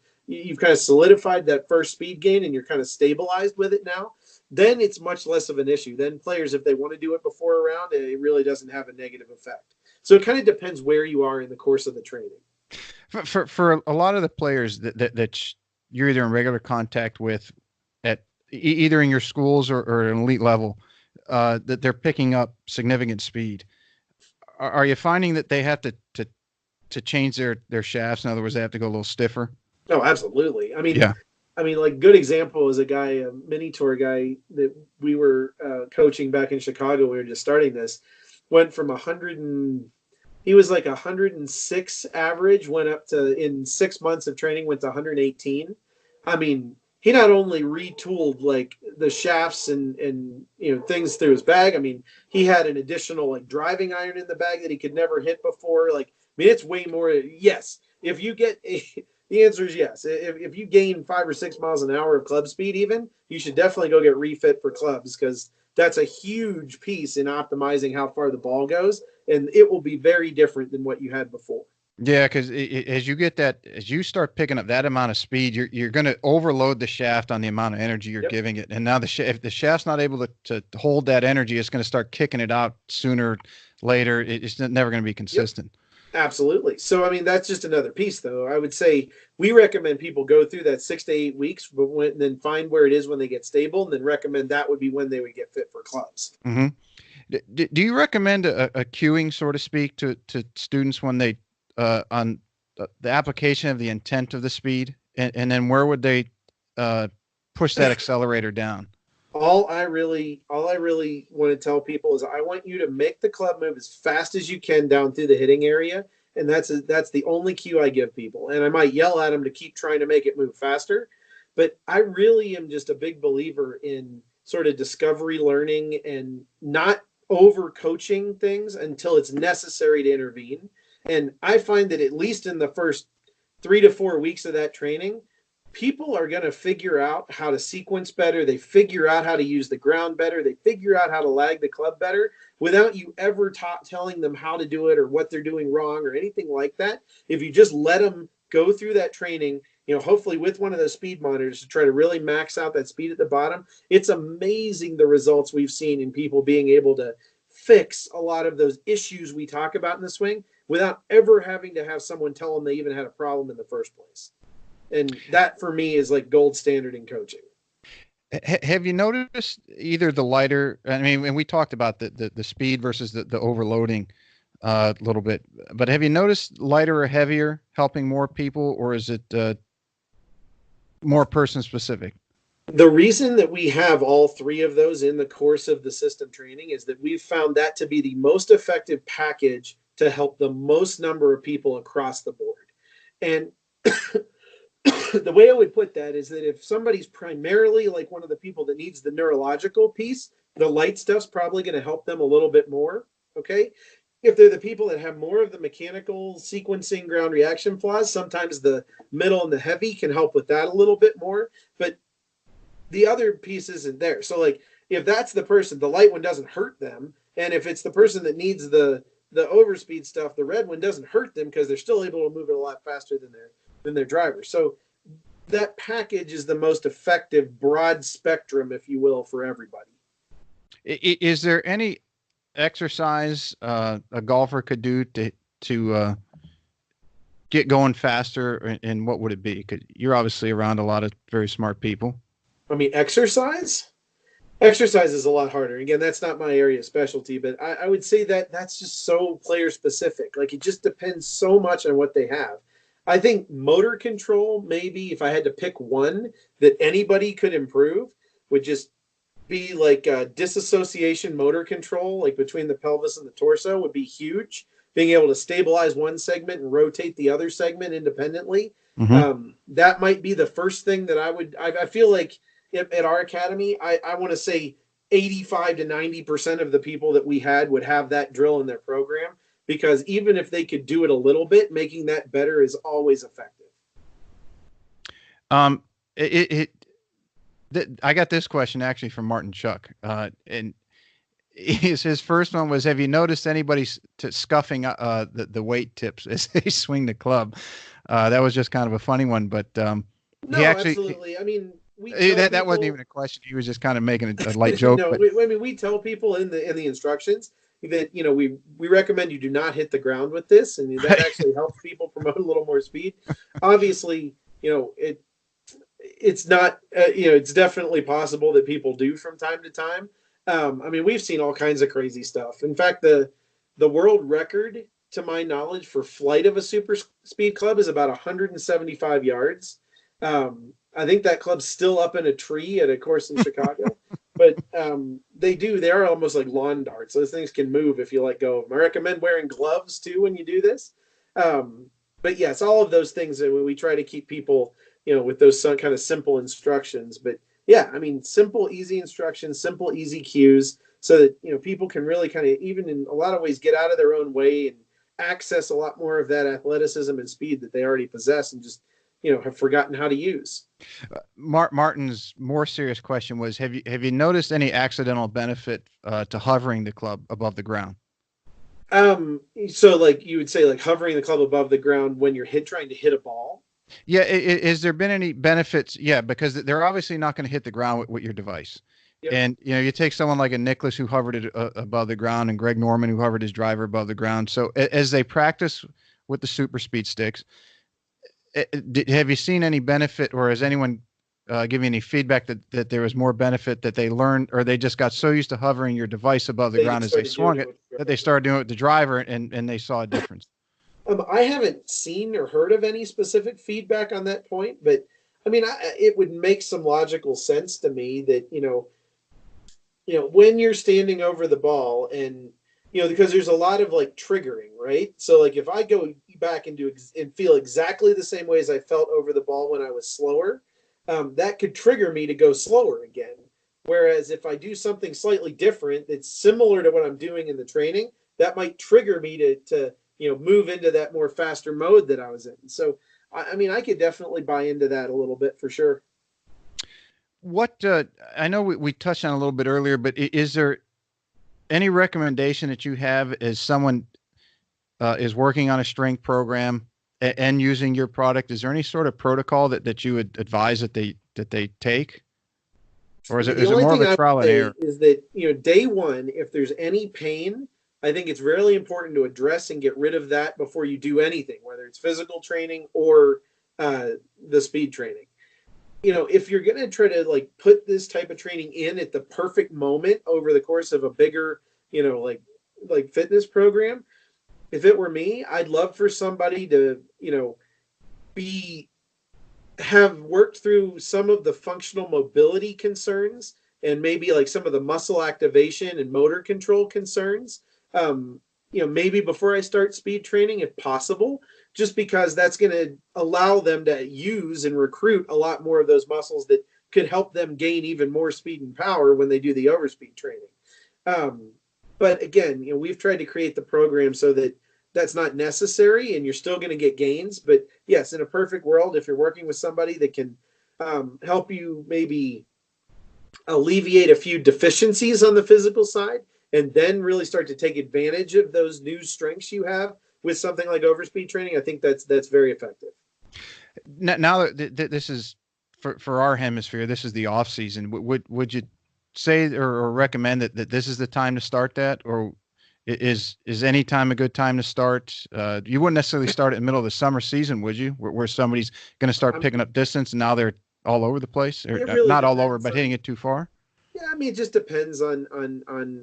solidified that first speed gain and you're kind of stabilized with it now. Then it's much less of an issue. Then players, if they want to do it before a round, it really doesn't have a negative effect. So it kind of depends where you are in the course of the training. For a lot of the players that you're either in regular contact with at either in your schools or at an elite level, that they're picking up significant speed. Are you finding that they have to change their shafts? In other words, they have to go a little stiffer? Oh, absolutely. I mean, yeah. Like good example is a mini tour guy that we were coaching back in Chicago. We were just starting this, went from 100 he was like 106 average, went up to, in 6 months of training, went to 118. I mean, he not only retooled like the shafts and things through his bag. I mean, he had an additional like driving iron in the bag that he could never hit before. Like, I mean, it's way more. Yes, if you get the answer is yes. If you gain 5 or 6 miles an hour of club speed, even, you should definitely go get refit for clubs, because that's a huge piece in optimizing how far the ball goes, and it will be very different than what you had before. Yeah, because as you start picking up that amount of speed, you're going to overload the shaft on the amount of energy you're giving it. And now if the shaft's not able to hold that energy, it's going to start kicking it out sooner, later. It's never going to be consistent. Yep. Absolutely. So, I mean, that's just another piece, though. I would say we recommend people go through that 6 to 8 weeks, but then find where it is when they get stable, and then recommend that would be when they would get fit for clubs. Mm-hmm. Do you recommend a cueing, so to speak, to students when they on the application of the intent of the speed, and then where would they push that accelerator down? All I really want to tell people is I want you to make the club move as fast as you can down through the hitting area, and that's the only cue I give people. And I might yell at them to keep trying to make it move faster, but I really am just a big believer in sort of discovery learning and not over coaching things until it's necessary to intervene. And I find that at least in the first 3 to 4 weeks of that training, people are going to figure out how to sequence better. They figure out how to use the ground better. They figure out how to lag the club better without you ever telling them how to do it or what they're doing wrong or anything like that. If you just let them go through that training, hopefully with one of those speed monitors to try to really max out that speed at the bottom, it's amazing the results we've seen in people being able to fix a lot of those issues we talk about in the swing without ever having to have someone tell them they even had a problem in the first place. And that, for me, is like gold standard in coaching. Have you noticed either the lighter, I mean, and we talked about the speed versus the overloading a little bit, but have you noticed lighter or heavier helping more people, or is it more person specific? The reason that we have all three of those in the course of the system training is that we've found that to be the most effective package to help the most number of people across the board. And the way I would put that is that if somebody's primarily like one of the people that needs the neurological piece, the light stuff's probably going to help them a little bit more. Okay. If they're the people that have more of the mechanical sequencing ground reaction flaws, sometimes the middle and the heavy can help with that a little bit more, but the other piece isn't there. So like, if that's the person, the light one doesn't hurt them. And if it's the person that needs the the overspeed stuff, the red one doesn't hurt them because they're still able to move it a lot faster than their driver. So that package is the most effective broad spectrum, if you will, for everybody. Is there any exercise a golfer could do to get going faster, and what would it be? 'Cause you're obviously around a lot of very smart people. I mean, exercise is a lot harder. Again, that's not my area of specialty, but I would say that that's just so player specific. Like, it just depends so much on what they have. I think motor control, maybe if I had to pick one that anybody could improve, would just be like disassociation motor control, like between the pelvis and the torso, would be huge. Being able to stabilize one segment and rotate the other segment independently. Mm-hmm. That might be the first thing that I feel like at our academy, I want to say 85 to 90% of the people that we had would have that drill in their program, because even if they could do it a little bit, making that better is always effective. I got this question actually from Martin Chuck, and his first one was, have you noticed anybody scuffing the weight tips as they swing the club? That was just kind of a funny one, but no, absolutely. I mean, that wasn't even a question. He was just kind of making a light joke. No, but... I mean, we tell people in the instructions that, you know, we recommend you do not hit the ground with this, and that actually helps people promote a little more speed. Obviously, you know, it's not, you know, it's definitely possible that people do from time to time. I mean, we've seen all kinds of crazy stuff. In fact, the world record, to my knowledge, for flight of a super speed club is about 175 yards. I think that club's still up in a tree at a course in Chicago, but they are almost like lawn darts. Those things can move if you let go of them. I recommend wearing gloves too when you do this. But yes, all of those things that we try to keep people, you know, with those kind of simple instructions. But yeah, I mean, simple, easy instructions, simple, easy cues, so that, you know, people can really kind of, even in a lot of ways, get out of their own way and access a lot more of that athleticism and speed that they already possess and just, you know, have forgotten how to use. Martin's more serious question was, have you noticed any accidental benefit to hovering the club above the ground? So like you would say, like hovering the club above the ground when you're trying to hit a ball? Yeah. Is there been any benefits? Yeah, because they're obviously not going to hit the ground with your device. Yep. And, you know, you take someone like a Nicholas who hovered it above the ground, and Greg Norman who hovered his driver above the ground. So as they practice with the SuperSpeed sticks, have you seen any benefit, or has anyone give you any feedback that there was more benefit that they learned, or they just got so used to hovering your device above the ground as they swung it that they started doing it with the driver and they saw a difference? I haven't seen or heard of any specific feedback on that point, but I mean, it would make some logical sense to me that, you know, when you're standing over the ball and, you know, because there's a lot of like triggering, right? So like if I go back and feel exactly the same way as I felt over the ball when I was slower, that could trigger me to go slower again. Whereas if I do something slightly different that's similar to what I'm doing in the training, that might trigger me to you know, move into that more faster mode that I was in. So, I mean, I could definitely buy into that a little bit for sure. What I know we touched on a little bit earlier, but is there any recommendation that you have as someone is working on a strength program and using your product? Is there any sort of protocol that you would advise that they take, or is it more of a trial and error? Is that, you know, day one, if there's any pain, I think it's really important to address and get rid of that before you do anything, whether it's physical training or the speed training. You know, if you're going to try to like put this type of training in at the perfect moment over the course of a bigger, you know, like fitness program, if it were me, I'd love for somebody to, you know, have worked through some of the functional mobility concerns and maybe like some of the muscle activation and motor control concerns. You know, maybe before I start speed training, if possible, just because that's going to allow them to use and recruit a lot more of those muscles that could help them gain even more speed and power when they do the overspeed training. But again, you know, we've tried to create the program so that that's not necessary and you're still going to get gains. But yes, in a perfect world, if you're working with somebody that can help you maybe alleviate a few deficiencies on the physical side, and then really start to take advantage of those new strengths you have with something like overspeed training, I think that's very effective. Now that this is for our hemisphere, this is the off season. Would you say or recommend that this is the time to start that, or is any time a good time to start? You wouldn't necessarily start it in the middle of the summer season, would you? Where somebody's going to start picking up distance and now they're all over the place, or it really not all over, depends but on, hitting it too far? yeah, I mean, it just depends on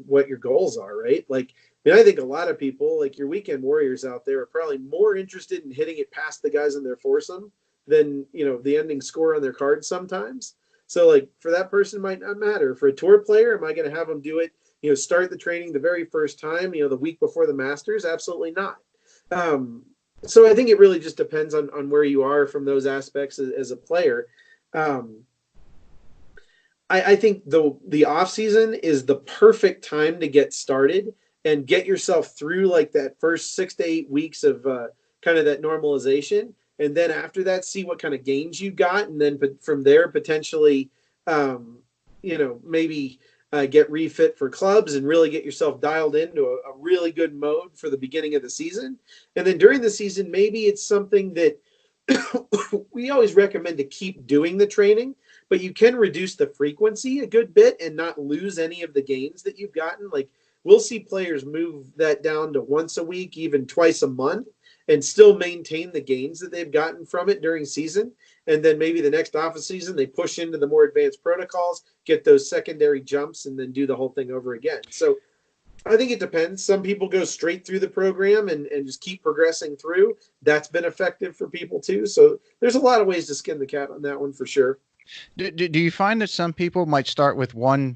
what your goals are, right? Like, I mean, I think a lot of people, like your weekend warriors out there, are probably more interested in hitting it past the guys in their foursome than, you know, the ending score on their card sometimes. So, like, for that person, it might not matter. For a tour player, am I going to have them do it, you know, start the training the very first time, you know, the week before the Masters? Absolutely not. Um, so I think it really just depends on where you are from those aspects as a player. Um, I think the off season is the perfect time to get started and get yourself through like that first 6 to 8 weeks of kind of that normalization, and then after that, see what kind of gains you got, and then from there potentially, you know, maybe get refit for clubs and really get yourself dialed into a really good mode for the beginning of the season, and then during the season, maybe it's something that we always recommend to keep doing the training, but you can reduce the frequency a good bit and not lose any of the gains that you've gotten. Like, we'll see players move that down to once a week, even twice a month, and still maintain the gains that they've gotten from it during season. And then maybe the next off season, they push into the more advanced protocols, get those secondary jumps, and then do the whole thing over again. So I think it depends. Some people go straight through the program and just keep progressing through. That's been effective for people too. So there's a lot of ways to skin the cat on that one for sure. Do you find that some people might start with one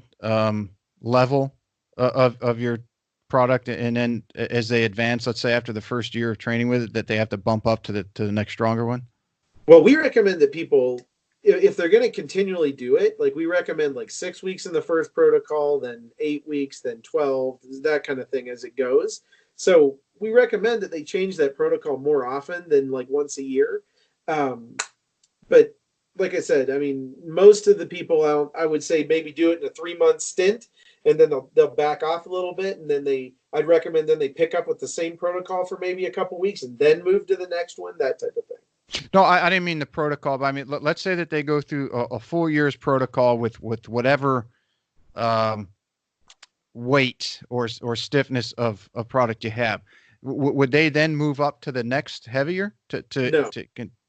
level of your product, and then as they advance, let's say after the first year of training with it, that they have to bump up to the next stronger one? Well, we recommend that people, if they're going to continually do it, like we recommend like 6 weeks in the first protocol, then 8 weeks, then 12, that kind of thing as it goes. So we recommend that they change that protocol more often than like once a year. But like I said, I mean, most of the people out, I would say maybe do it in a 3 month stint, and then they'll back off a little bit, and then I'd recommend then they pick up with the same protocol for maybe a couple weeks and then move to the next one, that type of thing. No, I didn't mean the protocol, but I mean, let's say that they go through a full year's protocol with whatever um, weight or stiffness of product you have. Would they then move up to the next heavier No.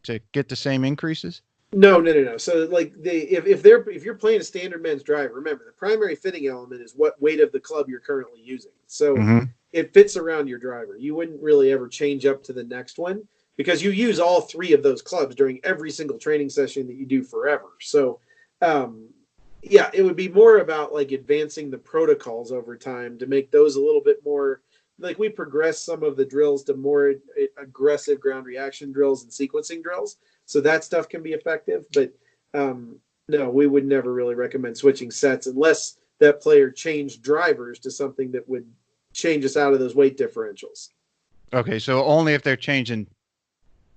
to get the same increases? No. So like if you're playing a standard men's driver, remember the primary fitting element is what weight of the club you're currently using. So Mm-hmm. it fits around your driver. You wouldn't really ever change up to the next one because you use all three of those clubs during every single training session that you do forever. So yeah, it would be more about like advancing the protocols over time to make those a little bit more like we progress some of the drills to more aggressive ground reaction drills and sequencing drills. So that stuff can be effective, but no, we would never really recommend switching sets unless that player changed drivers to something that would change us out of those weight differentials. Okay, so only if they're changing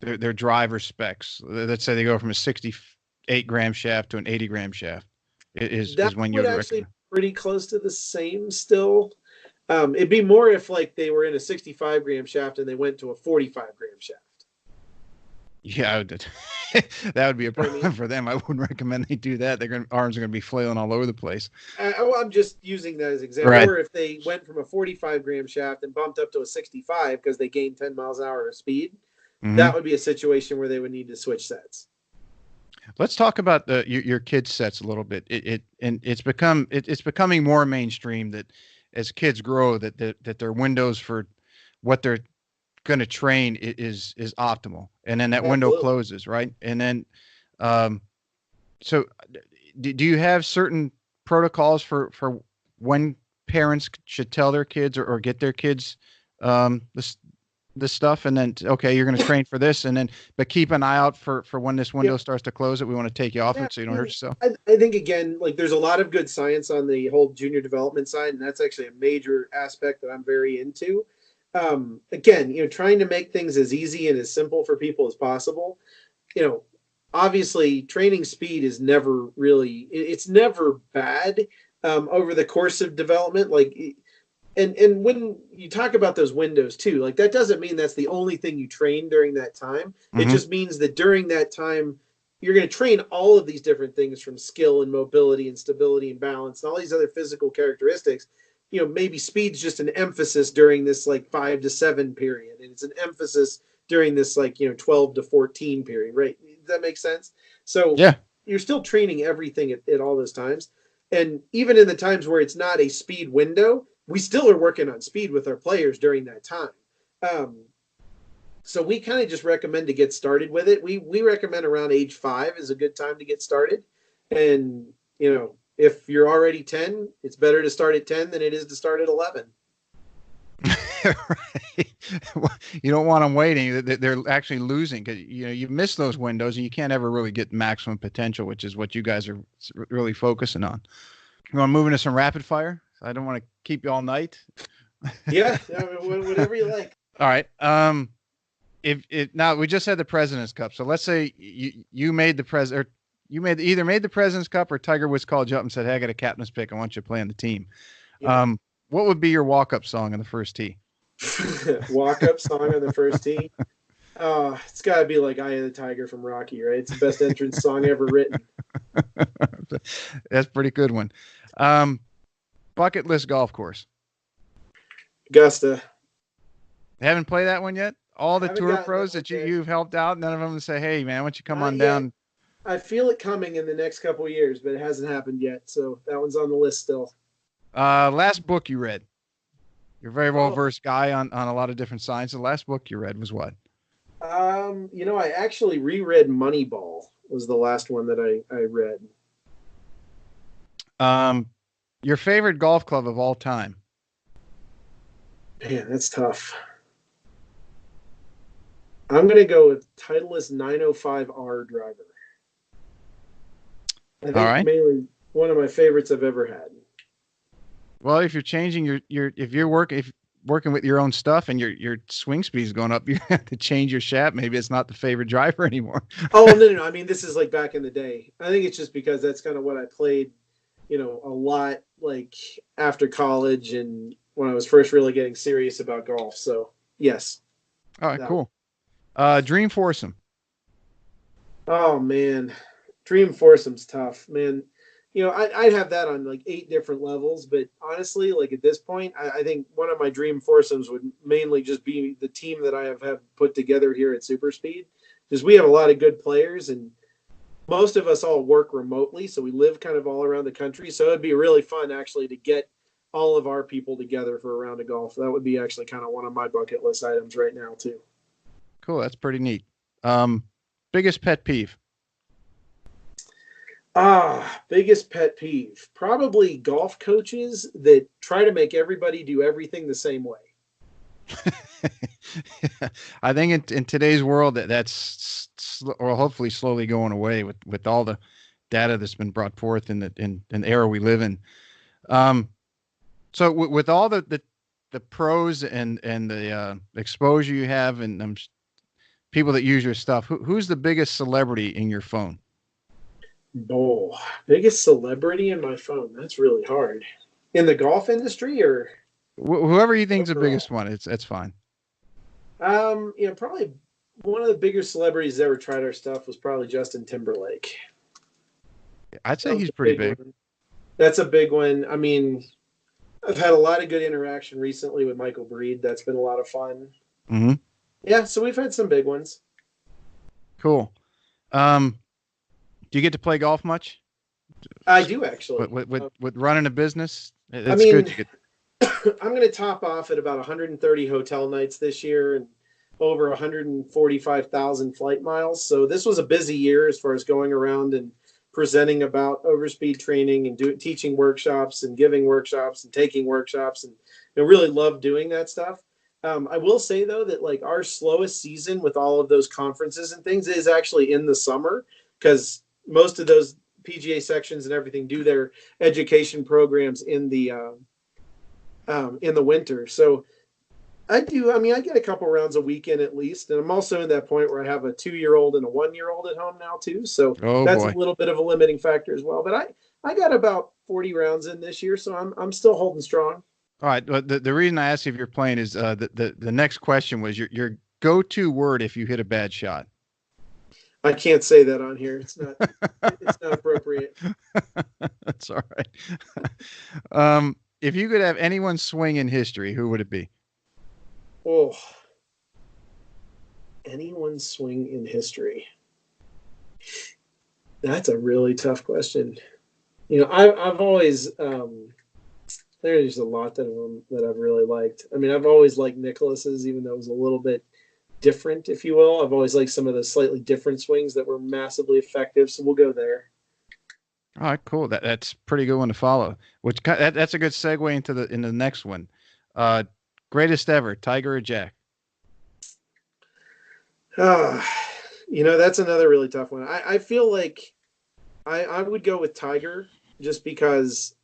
their driver specs. Let's say they go from a 68-gram shaft to an 80-gram shaft. That Is when you would would actually recommend. pretty close to the same still. It'd be more if like they were in a 65-gram shaft and they went to a 45-gram shaft. Yeah, that would be a problem for them. I wouldn't recommend they do that. Arms are going to be flailing all over the place. I'm just using that as an example. Right. Or if they went from a 45-gram shaft and bumped up to a 65 because they gained 10 miles an hour of speed, that would be a situation where they would need to switch sets. Let's talk about your kids' sets a little bit. It's becoming more mainstream that as kids grow that their windows for what they're going to train is optimal, and then that window closes, right? And then so do you have certain protocols for when parents should tell their kids or get their kids this stuff, and then okay, you're going to train for this, and then but keep an eye out for when this window starts to close it. We want to take you off it so you don't hurt yourself. I think again, like there's a lot of good science on the whole junior development side, and that's actually a major aspect that I'm very into. Again, you know, trying to make things as easy and as simple for people as possible. You know, obviously training speed is never really, it's never bad over the course of development. Like And when you talk about those windows too, like that doesn't mean that's the only thing you train during that time. It Mm-hmm. just means that during that time, you're going to train all of these different things from skill and mobility and stability and balance and all these other physical characteristics. Maybe speed's just an emphasis during this like 5 to 7 period, and it's an emphasis during this like 12 to 14 period, right? Does that make sense? So Yeah. you're still training everything at all those times. And even in the times where it's not a speed window, we still are working on speed with our players during that time. Um, so we kind of just recommend to get started with it. We recommend around age 5 is a good time to get started. And, if you're already 10, it's better to start at 10 than it is to start at 11. Right. You don't want them waiting. They're actually losing because you miss those windows and you can't ever really get maximum potential, which is what you guys are really focusing on. You want to move into some rapid fire? I don't want to keep you all night. Yeah, whatever you like. All right. If now we just had the President's Cup, so let's say you made the president, or you either made the President's Cup or Tiger Woods called you up and said, "Hey, I got a captain's pick. I want you to play on the team." Yeah. What would be your walk-up song on the first tee? Walk-up song on the first tee. It's got to be like "Eye of the Tiger" from Rocky, right? It's the best entrance song ever written. That's a pretty good one. Bucket list golf course. Augusta. Haven't played that one yet? All the tour pros that yet. you've helped out, none of them say, "Hey, man, why don't you come Not on yet. down?" I feel it coming in the next couple of years, but it hasn't happened yet. So that one's on the list still. Last book you read. You're a very well-versed guy on a lot of different science. The last book you read was what? I actually reread Moneyball was the last one that I read. Your favorite golf club of all time? Man, that's tough. I'm going to go with Titleist 905R driver. I think mainly one of my favorites I've ever had. Well, if you're changing if you're working with your own stuff and your swing speed is going up, you have to change your shaft. Maybe it's not the favorite driver anymore. Oh, no. I mean, this is like back in the day. I think it's just because that's kind of what I played, a lot like after college and when I was first really getting serious about golf. So yes. All right, cool. Dream foursome. Oh man, dream foursome's tough, man. I'd have that on like 8 different levels, but honestly, like at this point, I think one of my dream foursomes would mainly just be the team that I have put together here at SuperSpeed, because we have a lot of good players and most of us all work remotely, so we live kind of all around the country. So it'd be really fun actually to get all of our people together for a round of golf. That would be actually kind of one of my bucket list items right now too. Cool, that's pretty neat. Biggest pet peeve? Biggest pet peeve. Probably golf coaches that try to make everybody do everything the same way. I think in today's world that's or hopefully slowly going away with all the data that's been brought forth in the era we live in. So with all the pros and the exposure you have and people that use your stuff, who's the biggest celebrity in your phone? Oh, biggest celebrity in my phone. That's really hard. In the golf industry or whoever you think's the biggest one, it's fine. Probably one of the bigger celebrities that ever tried our stuff was probably Justin Timberlake. I'd say he's pretty big. That's a big one. I mean, I've had a lot of good interaction recently with Michael Breed. That's been a lot of fun. Mm-hmm. Yeah, so we've had some big ones. Cool. Do you get to play golf much? I do actually. With running a business, it's good. I'm going to top off at about 130 hotel nights this year and over 145,000 flight miles. So this was a busy year as far as going around and presenting about Overspeed training and teaching workshops and giving workshops and taking workshops, and I really love doing that stuff. I will say though that like our slowest season with all of those conferences and things is actually in the summer, because most of those PGA sections and everything do their education programs in the winter. So I get a couple rounds a weekend at least. And I'm also in that point where I have a 2-year-old and a 1-year-old at home now too. So that's a little bit of a limiting factor as well. But I got about 40 rounds in this year, so I'm still holding strong. All right. Well, the reason I asked if you're playing is the next question was your go-to word if you hit a bad shot. I can't say that on here. It's not appropriate. That's all right. If you could have anyone swing in history, who would it be? Oh, anyone's swing in history. That's a really tough question. I've always there's a lot that I've really liked. I mean, I've always liked Nicholas's, even though it was a little bit different, if you will. I've always liked some of the slightly different swings that were massively effective. So we'll go there. All right, cool. That's a pretty good one to follow. That's a good segue into the next one. Uh, Greatest ever, Tiger or Jack? Uh, that's another really tough one. I feel like I would go with Tiger just because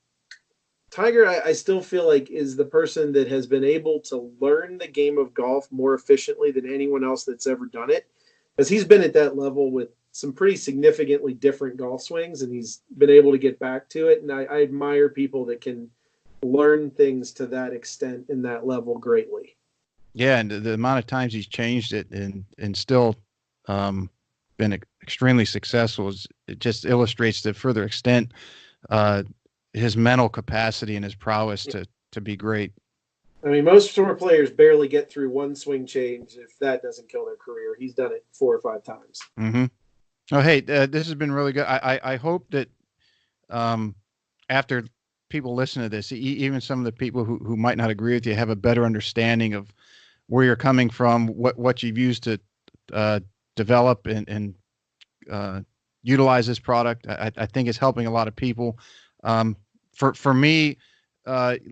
Tiger, I still feel like, is the person that has been able to learn the game of golf more efficiently than anyone else that's ever done it. Because he's been at that level with some pretty significantly different golf swings, and he's been able to get back to it. And I admire people that can learn things to that extent and that level greatly. Yeah, and the amount of times he's changed it and still been extremely successful it just illustrates to further extent his mental capacity and his prowess to be great. I mean, most tour players barely get through one swing change if that doesn't kill their career. He's done it 4 or 5 times. Mm-hmm. Oh, hey, this has been really good. I hope that after people listen to this, even some of the people who might not agree with you have a better understanding of where you're coming from, what you've used to develop and utilize this product. I think it's helping a lot of people. For me,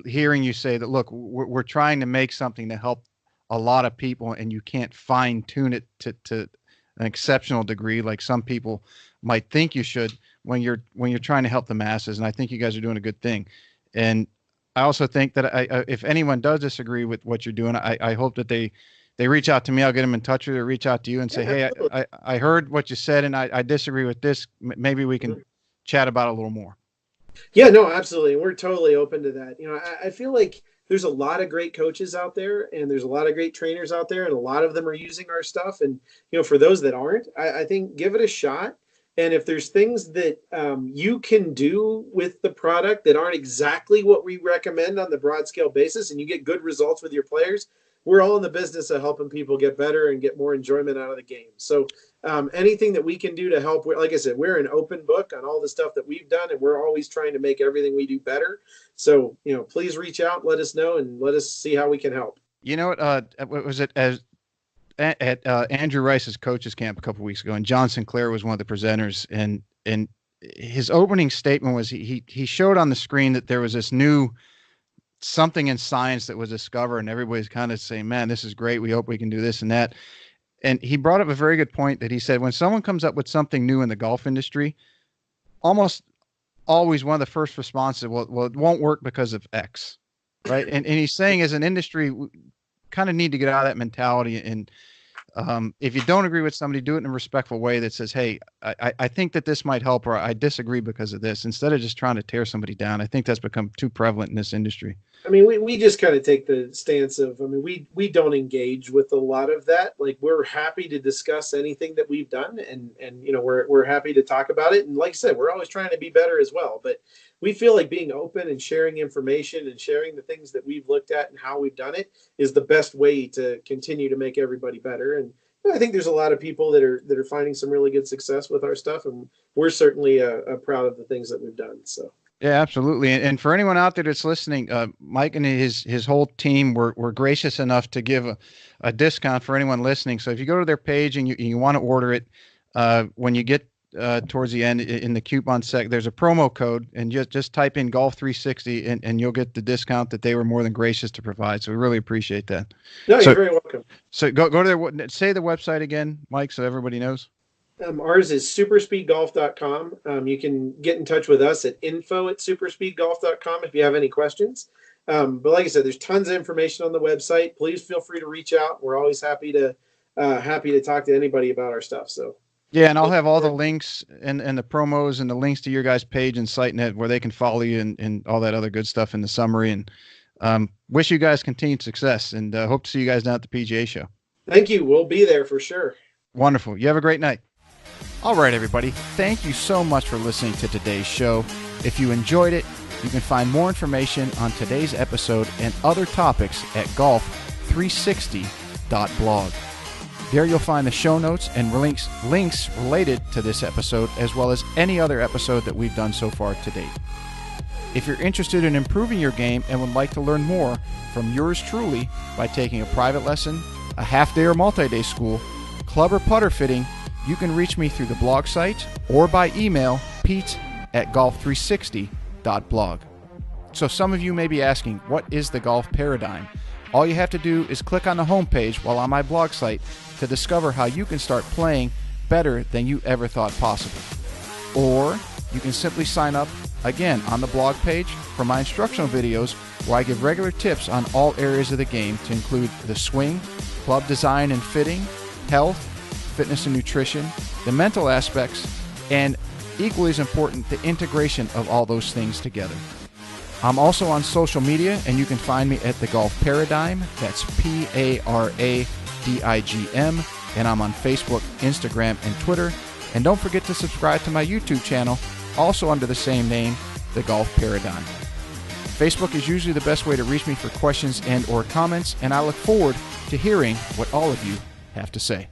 hearing you say that, look, we're trying to make something to help a lot of people, and you can't fine tune it to an exceptional degree like some people might think you should when you're trying to help the masses. And I think you guys are doing a good thing. And I also think that if anyone does disagree with what you're doing, I hope that they reach out to me. I'll get them in touch with you, or reach out to you and say, hey, I heard what you said and I disagree with this. Maybe we can chat about it a little more. Yeah, no, absolutely. We're totally open to that. I feel like there's a lot of great coaches out there and there's a lot of great trainers out there, and a lot of them are using our stuff. And, for those that aren't, I think give it a shot. And if there's things that you can do with the product that aren't exactly what we recommend on the broad scale basis, and you get good results with your players, we're all in the business of helping people get better and get more enjoyment out of the game. So anything that we can do to help, like I said, we're an open book on all the stuff that we've done, and we're always trying to make everything we do better. So, please reach out, let us know, and let us see how we can help. You know what was it at Andrew Rice's coaches camp a couple of weeks ago, and John Sinclair was one of the presenters, and his opening statement was he showed on the screen that there was this new something in science that was discovered, and everybody's kind of saying, man, this is great. We hope we can do this and that. And he brought up a very good point that he said, when someone comes up with something new in the golf industry, almost always one of the first responses, well, it won't work because of X. Right. And he's saying, as an industry, we kind of need to get out of that mentality. And if you don't agree with somebody, do it in a respectful way that says, hey, I think that this might help, or I disagree because of this, instead of just trying to tear somebody down. I think that's become too prevalent in this industry. I mean, we just kind of take the stance of, we don't engage with a lot of that. Like, we're happy to discuss anything that we've done, and we're happy to talk about it. And like I said, we're always trying to be better as well. But we feel like being open and sharing information and sharing the things that we've looked at and how we've done it is the best way to continue to make everybody better. And I think there's a lot of people that are finding some really good success with our stuff, and we're certainly proud of the things that we've done. So. Yeah, absolutely. And for anyone out there that's listening, Mike and his whole team were gracious enough to give a discount for anyone listening. So if you go to their page and you want to order it, when you get towards the end in the coupon sec, there's a promo code, and just type in Golf 360 and you'll get the discount that they were more than gracious to provide. So we really appreciate that. No, you're very welcome. So go to say the website again, Mike, so everybody knows. Ours is superspeedgolf.com. You can get in touch with us at info@superspeedgolf.com if you have any questions. But like I said, there's tons of information on the website. Please feel free to reach out. We're always happy to talk to anybody about our stuff. So. Yeah, and I'll have all the links and the promos and the links to your guys' page and site net where they can follow you and all that other good stuff in the summary. And Wish you guys continued success, and hope to see you guys down at the PGA show. Thank you. We'll be there for sure. Wonderful. You have a great night. All right, everybody. Thank you so much for listening to today's show. If you enjoyed it, you can find more information on today's episode and other topics at golf360.blog. There you'll find the show notes and links related to this episode, as well as any other episode that we've done so far to date. If you're interested in improving your game and would like to learn more from yours truly by taking a private lesson, a half-day or multi-day school, club or putter fitting, you can reach me through the blog site or by email, pete@golf360.blog. So some of you may be asking, what is the golf paradigm? All you have to do is click on the homepage while on my blog site to discover how you can start playing better than you ever thought possible. Or you can simply sign up, again, on the blog page for my instructional videos where I give regular tips on all areas of the game to include the swing, club design and fitting, health, fitness and nutrition, the mental aspects, and equally as important, the integration of all those things together. I'm also on social media, and you can find me at The Golf Paradigm. That's PARADIGM. And I'm on Facebook, Instagram, and Twitter. And don't forget to subscribe to my YouTube channel, also under the same name, The Golf Paradigm. Facebook is usually the best way to reach me for questions and or comments, and I look forward to hearing what all of you have to say.